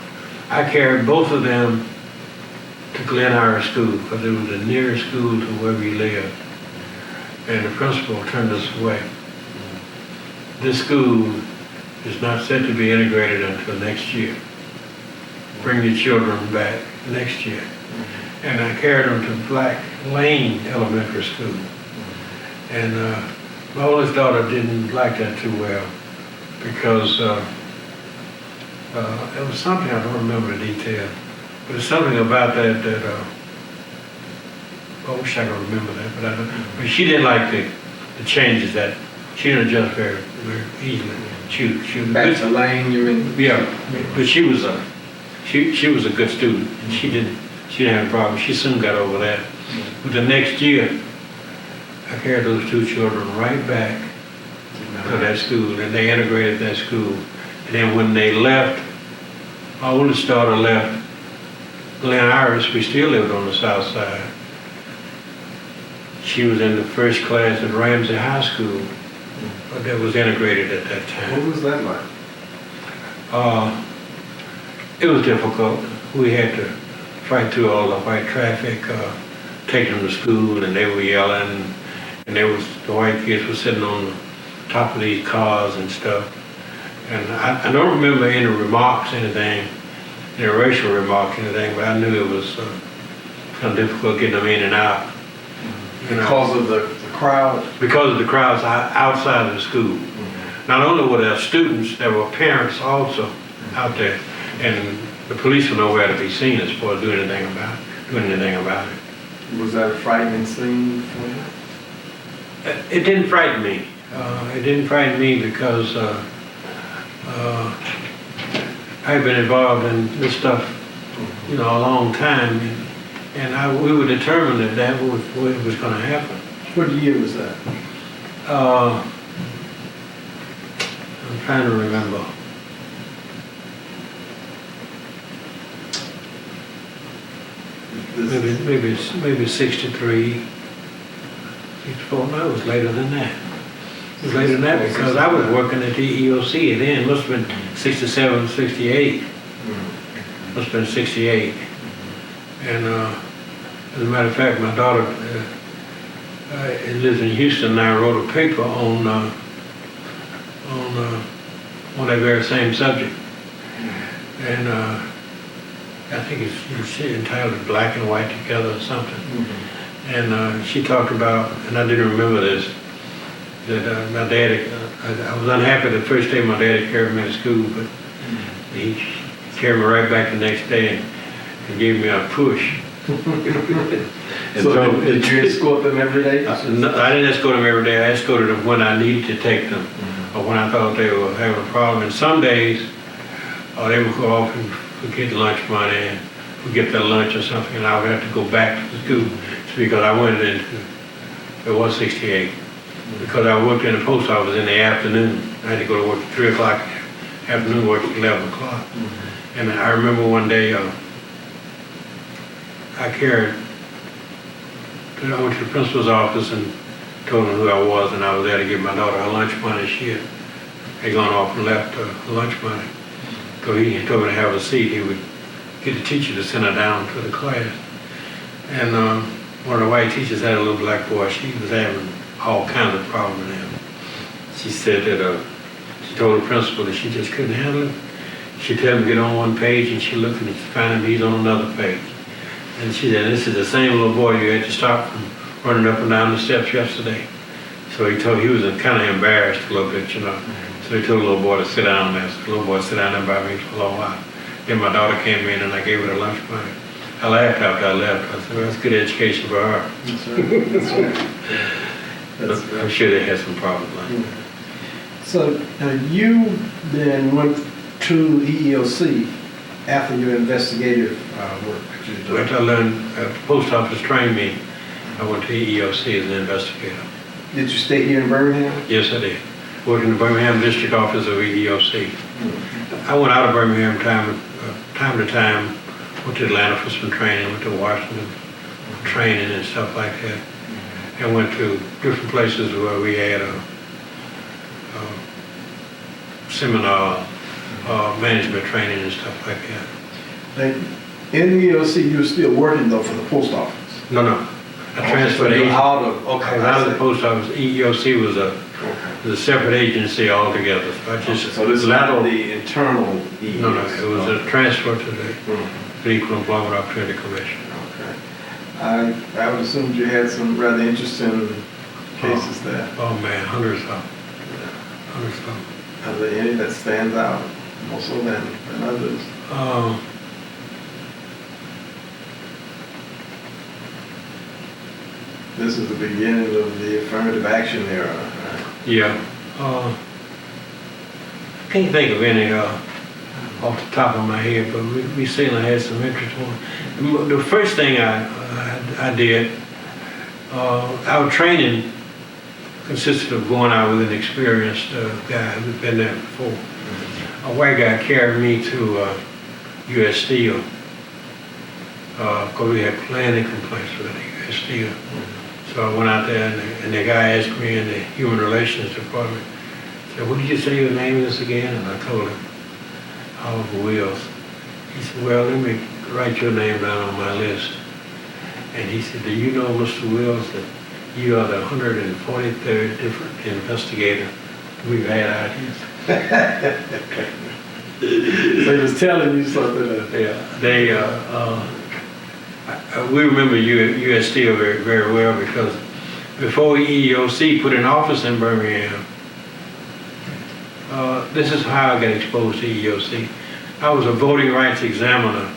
I carried both of them to Glen Iris School because it was the nearest school to where we lived. And the principal turned us away. This school is not set to be integrated until next year. Bring your children back next year. And I carried them to Black Lane Elementary School. And my oldest daughter didn't like that too well because it was something, I don't remember the detail, but it's something about that I wish I could remember that, but I don't. But she didn't like the changes that she didn't adjust very easily. She was Back good. to Lane, you mean? Yeah, but she was a good student, and she didn't have a problem. She soon got over that. But the next year, I carried those two children right back to that school, and they integrated that school. And then when they left, my oldest daughter left Glen Iris. We still lived on the south side. She was in the first class at Ramsey High School, but that was integrated at that time. What was that like? It was difficult. We had to fight through all the white traffic, take them to school, and they were yelling, and the white kids were sitting on the top of these cars and stuff. And I don't remember any remarks, any racial remarks, anything, but I knew it was kind of difficult getting them in and out. Because of the crowd? Because of the crowds outside of the school. Mm-hmm. Not only were there students, there were parents also out there, and the police were nowhere to be seen as far as doing anything about it. Was that a frightening scene for you? It didn't frighten me. It didn't frighten me because I've been involved in this stuff, a long time, and we were determined that was what was going to happen. What year was that? I'm trying to remember. Maybe 63, 64. No, it was later than that. It was later than that because I was working at the EOC then. It must have been 67, 68. Must have been 68. And as a matter of fact, my daughter lives in Houston, and I wrote a paper on that very same subject. And I think it's entitled Black and White Together or something. Mm-hmm. And she talked about, and I didn't remember this, that my daddy, I was unhappy the first day my daddy carried me to school, but he carried me right back the next day and gave me a push. So did you escort them every day? No, I didn't escort them every day. I escorted them when I needed to take them, or when I thought they were having a problem. And some days, they would go off and forget lunch money and forget their lunch or something, and I would have to go back to the school because I went into, it was 68, because I worked in the post office in the afternoon. I had to go to work at 3 o'clock, afternoon work at 11 o'clock. And I remember one day, I went to the principal's office and told him who I was, and I was there to give my daughter her lunch money. She had gone off and left her lunch money. So he told me to have a seat. He would get the teacher to send her down to the class. And one of the white teachers had a little black boy. She was having all kinds of problems with him. She said that, she told the principal that she just couldn't handle it. she tell him to get on one page, and she looked and found him, he's on another page. And she said, this is the same little boy you had to stop from running up and down the steps yesterday. So he was kind of embarrassed a little bit, you know. So he told the little boy to sit down there. So the little boy sat down there by me for a long while. Then my daughter came in and I gave her the lunch money. I laughed after I left. I said, well, that's good education for her. That's right. That's right. That's But I'm sure they had some problems like that. So you then went to EEOC after your investigative work that you did. After I learned, the post office trained me, I went to EEOC as an investigator. Did you stay here in Birmingham? Yes, I did. Worked in the Birmingham District Office of EEOC. I went out of Birmingham time to time, went to Atlanta for some training, went to Washington for training and stuff like that. And went to different places where we had a seminar, management training and stuff like that. And in the EEOC, you were still working though for the post office? No. I transferred So you're agent. out of, okay. Out of the post office. EEOC was a separate agency altogether. So I just So this is not the internal EEOC? No, it was a transfer to the Equal Employment Opportunity Commission. Okay. I would assume you had some rather interesting cases there. Oh man, hundreds of them. Hundreds of them. Are there any that stands out more so than others? This is the beginning of the affirmative action era, right? Yeah. I can't think of any off the top of my head, but we certainly had some interesting ones. The first thing I did, our training consisted of going out with an experienced guy who'd been there before. A white guy carried me to U.S. Steel, because we had planning complaints with U.S. Steel. So I went out there and the guy asked me in the Human Relations Department, said, what did you say your name is again? And I told him, Oliver Wills. He said, well, let me write your name down on my list. And he said, do you know, Mr. Wills, that you are the 143rd different investigator we've had out here? So he was telling you something. Yeah, we remember U.S. Steel very, very well because before EEOC put an office in Birmingham, this is how I got exposed to EEOC. I was a voting rights examiner,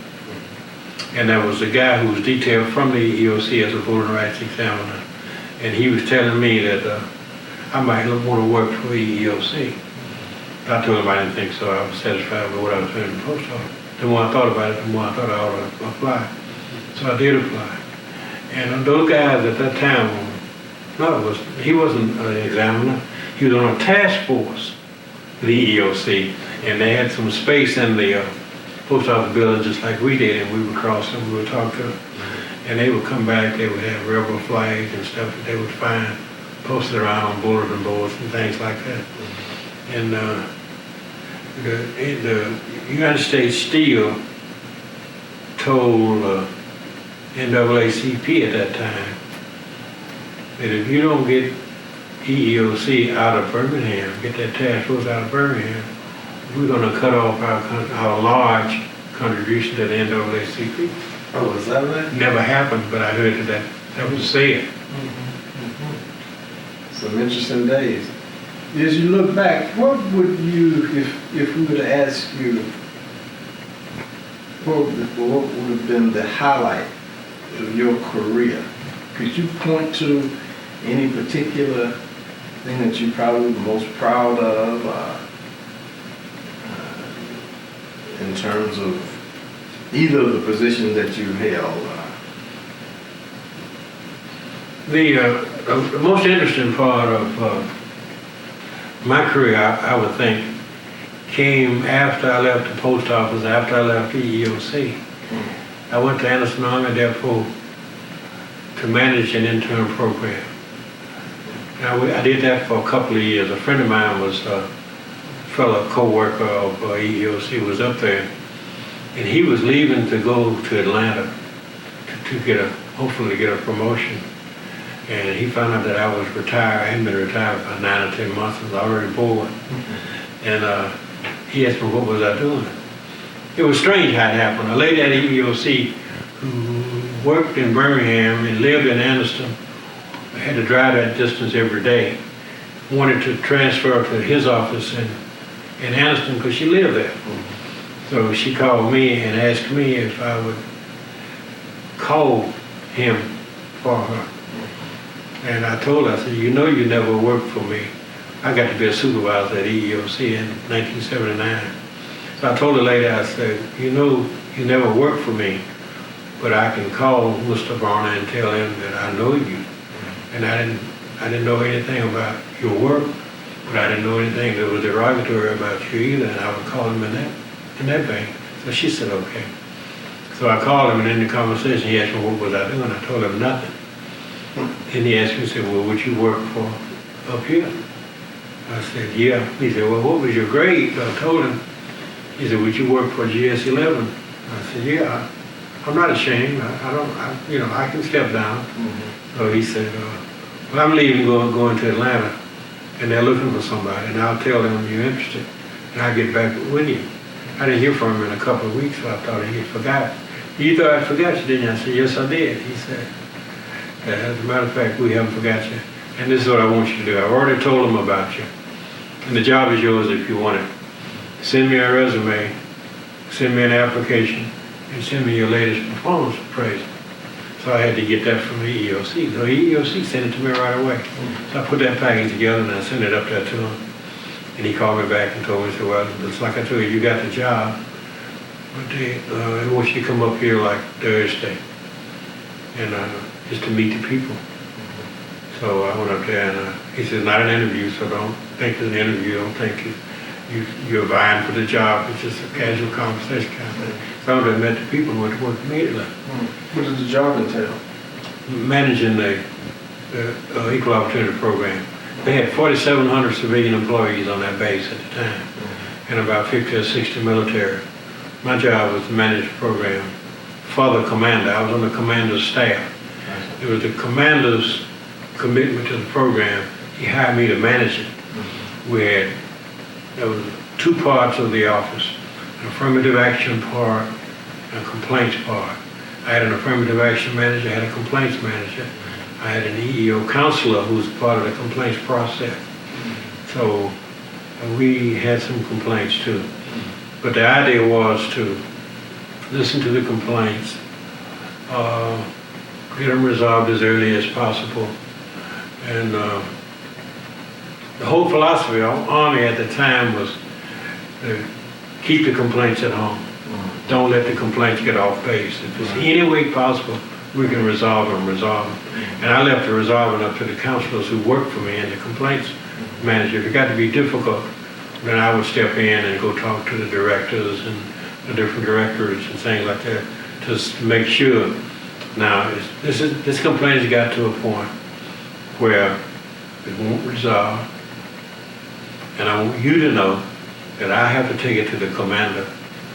and there was a guy who was detailed from the EEOC as a voting rights examiner, and he was telling me that I might want to work for EEOC. I told him I didn't think so. I was satisfied with what I was doing in the post office. The more I thought about it, the more I thought I ought to apply. So I did apply. And those guys at that time, he wasn't an examiner. He was on a task force, the EEOC, and they had some space in the post office building just like we did, and we would cross and we would talk to them. And they would come back, they would have rebel flags and stuff that they would find posted around on bulletin boards and things like that. And the United States Steel told NAACP at that time that if you don't get EEOC out of Birmingham, get that task force out of Birmingham, we're going to cut off our large contribution to the NAACP. Oh, is that right? Never happened, but I heard that was said. Some interesting days. As you look back, what would you, if we were to ask you, what would have been the highlight of your career? Could you point to any particular thing that you're probably the most proud of in terms of either of the positions that you held? The most interesting part of my career, I would think, came after I left the post office, after I left EEOC. I went to Anderson Army Depot to manage an intern program. Now, I did that for a couple of years. A friend of mine was a fellow co-worker of EEOC, was up there, and he was leaving to go to Atlanta to hopefully get a promotion. And he found out that I was retired. I hadn't been retired for 9 or 10 months. I was already bored. And he asked me what was I doing. it was strange how it happened. A lady at EEOC who worked in Birmingham and lived in Anniston, had to drive that distance every day, wanted to transfer to his office in Anniston because she lived there. So she called me and asked me if I would call him for her. And I told her, I said, you know you never worked for me. I got to be a supervisor at EEOC in 1979. So I told the lady, I said, you know you never worked for me, but I can call Mr. Varner and tell him that I know you. And I didn't know anything about your work, but I didn't know anything that was derogatory about you either, and I would call him in that vein. So she said, okay. So I called him, and in the conversation, he asked me what was I doing. I told him nothing. And he asked me, he said, well, would you work for up here? I said, yeah. He said, well, what was your grade? So I told him. He said, would you work for GS 11? I said, yeah. I'm not ashamed. I can step down. So he said, well, I'm leaving, going to Atlanta, and they're looking for somebody, and I'll tell them you're interested, and I'll get back with you. I didn't hear from him in a couple of weeks, so I thought he had forgot. You thought I forgot you, didn't you? I said, yes, I did. He said, as a matter of fact, we haven't forgot you, and this is what I want you to do. I've already told them about you, and the job is yours if you want it. Send me a resume, send me an application, and send me your latest performance appraisal. So I had to get that from the EEOC. So EEOC sent it to me right away. So I put that package together and I sent it up there to him. And he called me back and told me, he said, well, it's like I told you, you got the job, but they want you to come up here like Thursday, and just to meet the people. So I went up there and he said, not an interview, so don't think it's an interview, don't think you're vying for the job. It's just a casual conversation kind of thing. So I met the people and went to work immediately. What did the job entail? Managing the Equal Opportunity Program. They had 4,700 civilian employees on that base at the time, and about 50 or 60 military. My job was to manage the program for the commander. I was on the commander's staff. It was the commander's commitment to the program. He hired me to manage it. There was two parts of the office, an affirmative action part and a complaints part. I had an affirmative action manager, I had a complaints manager. I had an EEO counselor who was part of the complaints process. So we had some complaints too. But the idea was to listen to the complaints, get them resolved as early as possible. And the whole philosophy of Army at the time was to keep the complaints at home. Don't let the complaints get off base. If it's any way possible, we can resolve them. And I left the resolving up to the counselors who worked for me and the complaints manager. If it got to be difficult, then I would step in and go talk to the directors and the different directors and things like that, just to make sure. Now, this complaint has got to a point where it won't resolve. And I want you to know that I have to take it to the commander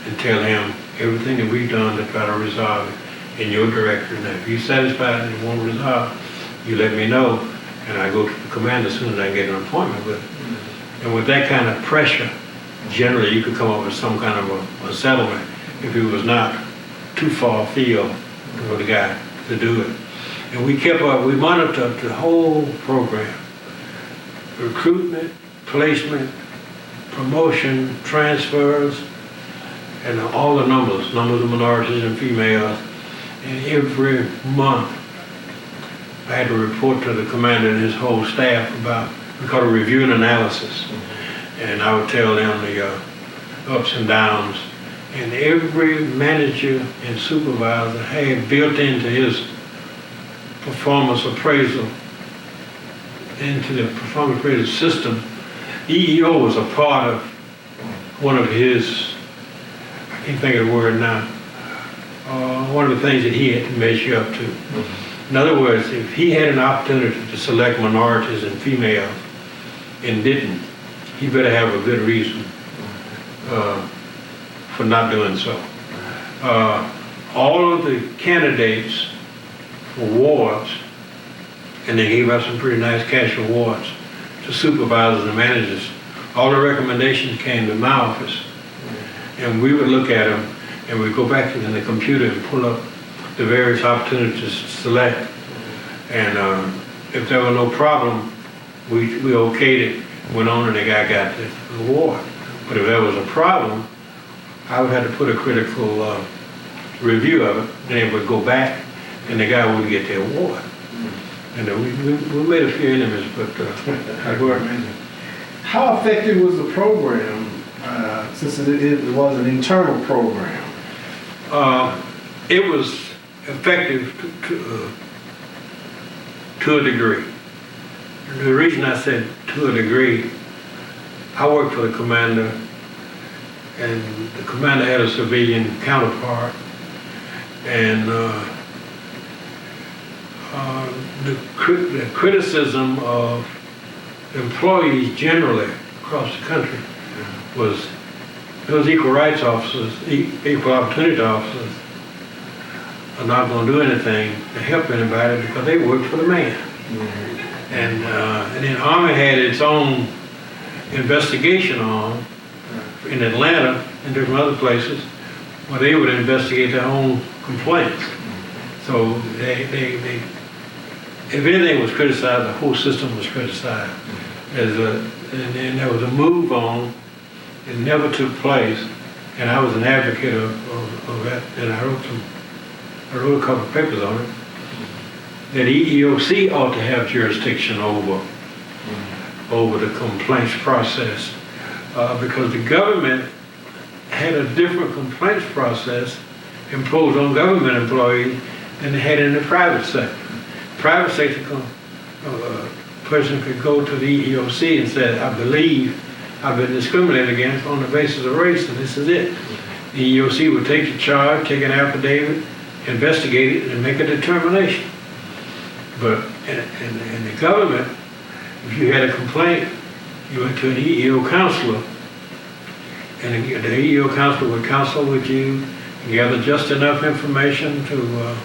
and tell him everything that we've done to try to resolve it in your direction. Now, if you're satisfied and it won't resolve, you let me know, and I go to the commander as soon as I get an appointment with him. And with that kind of pressure, generally you could come up with some kind of a settlement if it was not too far afield for the guy to do it. And we kept up, we monitored the whole program. Recruitment, placement, promotion, transfers, and all the numbers of minorities and females. And every month, I had to report to the commander and his whole staff about, we call it review and analysis. And I would tell them the ups and downs. And every manager and supervisor had built into his performance appraisal, into the performance appraisal system. EEO was a part of one of his, I can't think of the word now, one of the things that he had to measure up to. In other words, if he had an opportunity to select minorities and females and didn't, he better have a good reason for not doing so. All of the candidates for awards, and they gave out some pretty nice cash awards to supervisors and managers, all the recommendations came to my office. and we would look at them, and we'd go back in the computer and pull up the various opportunities to select. And if there were no problem, we okayed it, went on, and the guy got the award. But if there was a problem, I would have to put a critical review of it, then it would go back, and the guy wouldn't get the award. And we made a few enemies, but it worked. How effective was the program, since it was an internal program? It was effective to a degree. The reason I said to a degree, I worked for the commander, and the commander had a civilian counterpart, and the criticism of employees generally across the country was those equal rights officers, equal opportunity officers, are not going to do anything to help anybody because they work for the man. Mm-hmm. And then Army had its own investigation arm in Atlanta and different other places where they would investigate their own complaints. So if anything was criticized, the whole system was criticized. And then there was a move on, it never took place, and I was an advocate of that, and I wrote a couple of papers on it, that EEOC ought to have jurisdiction over the complaints process, because the government had a different complaints process imposed on government employees than they had in the private sector. Private sector, a person could go to the EEOC and say, I believe I've been discriminated against on the basis of race, and this is it. The EEOC would take the charge, take an affidavit, investigate it, and make a determination. But in the government, if you had a complaint, you went to an EEO counselor, and the EEO counselor would counsel with you, and gather just enough information to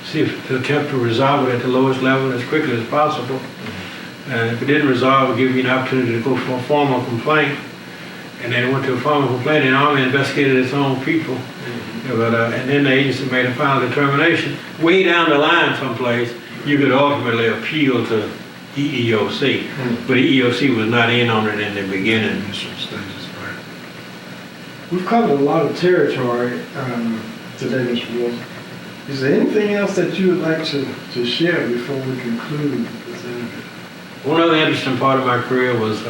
see if to attempt to resolve it at the lowest level as quickly as possible. And if it didn't resolve, it would give you an opportunity to go for a formal complaint. And then it went to a formal complaint, and the Army investigated its own people. And then the agency made a final determination. Way down the line someplace, you could ultimately appeal to EEOC. But EEOC was not in on it in the beginning. We've covered a lot of territory today, Mr. Wilson. Is there anything else that you would like to share before we conclude this interview? One other interesting part of my career was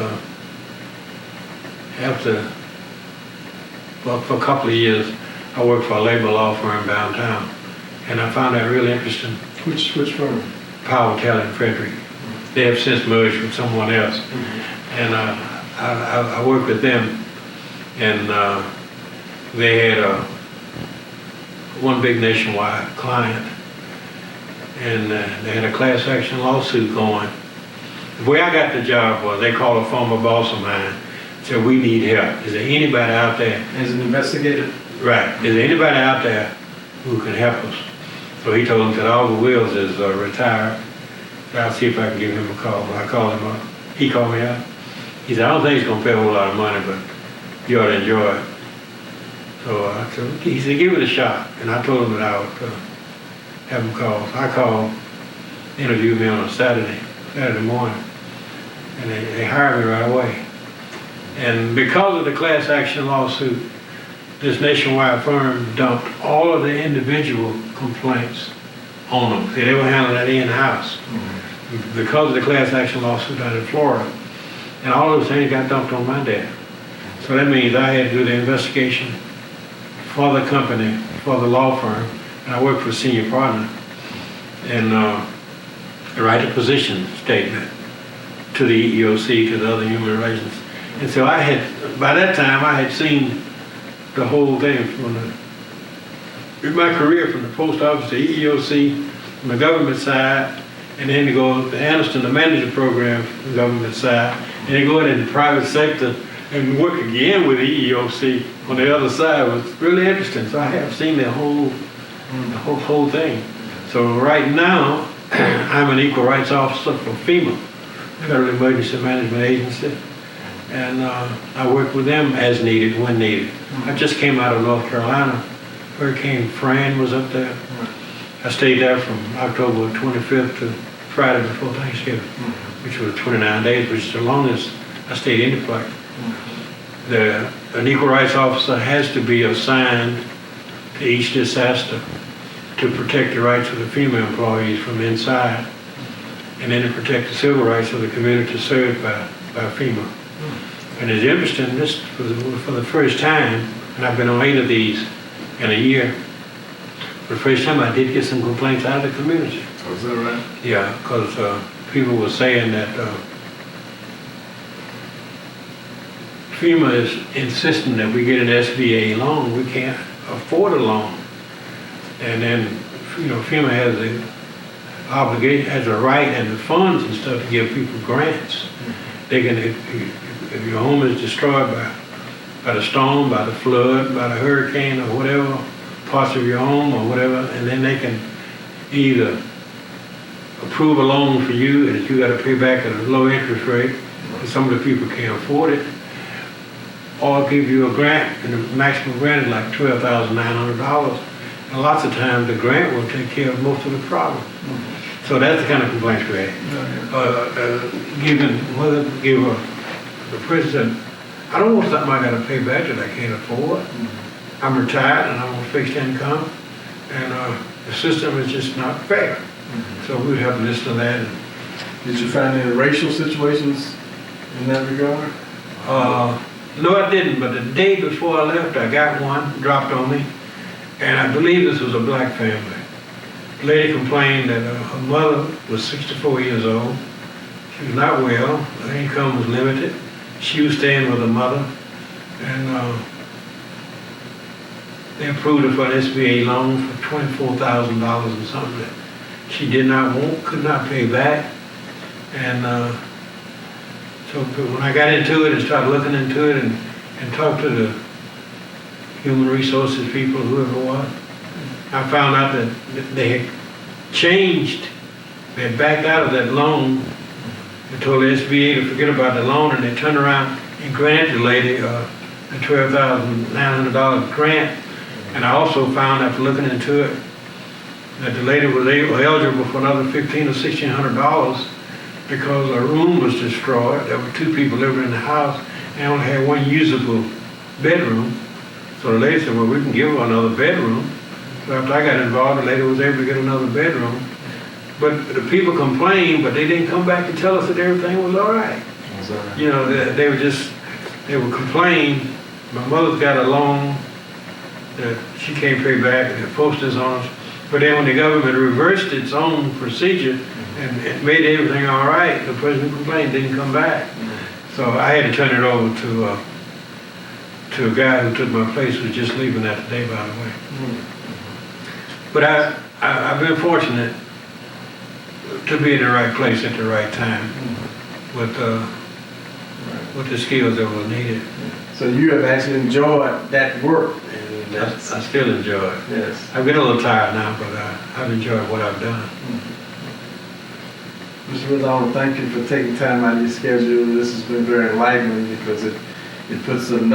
for a couple of years, I worked for a labor law firm downtown, and I found that really interesting. Which firm? Powell, Kelly, and Frederick. They have since merged with someone else. And I worked with them, and they had one big nationwide client, and they had a class action lawsuit going. The way I got the job was they called a former boss of mine, said, we need help. Is there anybody out there? As an investigator? Right. Is there anybody out there who can help us? So he told him that Oliver Wills is retired. So I'll see if I can give him a call. I called him up. He called me up. He said, I don't think he's going to pay a whole lot of money, but you ought to enjoy it. So I said, he said, give it a shot. And I told him that I would have him call. So I called, interviewed me on a Saturday morning. And they hired me right away. And because of the class action lawsuit, this nationwide firm dumped all of the individual complaints on them. See, they were handling that in-house. Because of the class action lawsuit down in Florida. And all those things got dumped on my desk. So that means I had to do the investigation for the company, for the law firm, and I worked for a senior partner, and write a position statement to the EEOC, to the other human relations. And so I had, by that time, I had seen the whole thing in my career, from the post office to EEOC, from the government side, and then to go to Anniston, the manager program from the government side, and then go into the private sector and work again with the EEOC on the other side. Was really interesting. So I have seen the whole thing. So right now, I'm an equal rights officer for Fema, Federal Emergency Management Agency, And I work with them as needed, when needed. I just came out of North Carolina. Hurricane Fran was up there. I stayed there from October 25th to Friday before Thanksgiving, which was 29 days, which is the longest I stayed in the place. An equal rights officer has to be assigned to each disaster to protect the rights of the Fema employees from inside, and then to protect the civil rights of the community served by Fema. And it's interesting, this for the first time, and I've been on 8 of these in a year, for the first time I did get some complaints out of the community. Oh, is that right? Yeah, because people were saying that FEMA is insisting that we get an SBA loan. We can't afford a loan. And then, FEMA has the obligation, has a right and the funds and stuff to give people grants. They can, if your home is destroyed by the storm, by the flood, by the hurricane or whatever, parts of your home or whatever, and then they can either approve a loan for you that you got to pay back at a low interest rate, because some of the people can't afford it, or give you a grant, and the maximum grant is like $12,900. And lots of times the grant will take care of most of the problem. So that's the kind of complaints we had. Give the president, I don't want something I got to pay back that I can't afford. I'm retired and I'm on fixed income, and the system is just not fair. So we have to listen to that. Did you find any racial situations in that regard? No, I didn't, but the day before I left, I got one dropped on me, and I believe this was a black family. The lady complained that her mother was 64 years old. She was not well, her income was limited. She was staying with her mother, and they approved her for an SBA loan for $24,000 and something that she did not want, could not pay back. And so when I got into it and started looking into it and talked to the human resources people, whoever it was, I found out that they had changed, they had backed out of that loan. They told the SBA to forget about the loan, and they turned around and granted the lady a $12,900 grant. And I also found, after looking into it, that the lady was eligible for another $1,500 or $1,600 because her room was destroyed. There were 2 people living in the house, and they only had 1 usable bedroom. So the lady said, well, we can give her another bedroom. So after I got involved, the lady was able to get another bedroom. But the people complained, but they didn't come back to tell us that everything was all right. They would complain. My mother's got a loan that she can't pay back, and the posters on us. But then when the government reversed its own procedure and it made everything all right, the person who complained didn't come back. So I had to turn it over to a guy who took my place, who was just leaving that today, by the way. But I've been fortunate to be in the right place at the right time with the skills that were needed. So you have actually enjoyed that work. And I still enjoy it. Yes. I've been a little tired now, but I've enjoyed what I've done. Mr. Rizzo, I want to thank you for taking time out of your schedule. This has been very enlightening because it puts from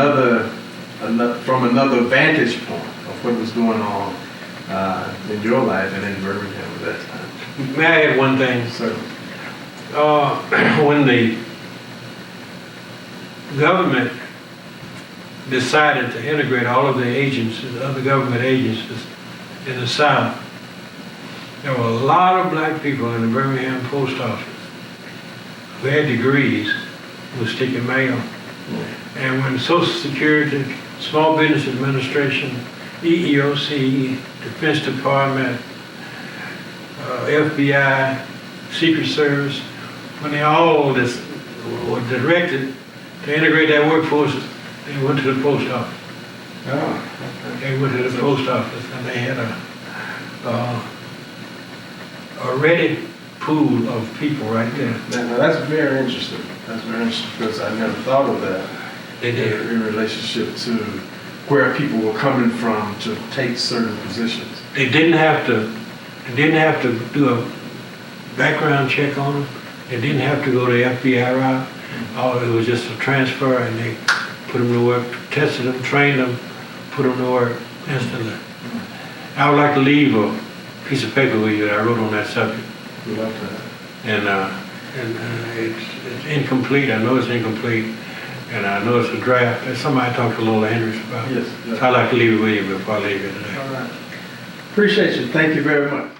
another vantage point of what was going on in your life and in Birmingham at that time. May I add one thing? Certainly. When the government decided to integrate all of the agencies, other government agencies in the South, there were a lot of black people in the Birmingham post office who had degrees who were sticking mail. And when Social Security, Small Business Administration, EEOC, Defense Department, FBI, Secret Service, when they all were directed to integrate that workforce, they went to the post office. Oh, okay. They went to the post office, and they had a ready pool of people right there. Now that's very interesting. That's very interesting because I never thought of that. They did. In relationship to where people were coming from to take certain positions. They didn't have to do a background check on them. It didn't have to go to FBRI. It was just a transfer, and they put them to work, tested them, trained them, put them to work instantly. I would like to leave a piece of paper with you that I wrote on that subject. We love that. And it's incomplete. I know it's incomplete, and I know it's a draft. It's something I talked to Lola Hendricks about. Yes. So I'd like to leave it with you before I leave here today. All right. Appreciate you. Thank you very much.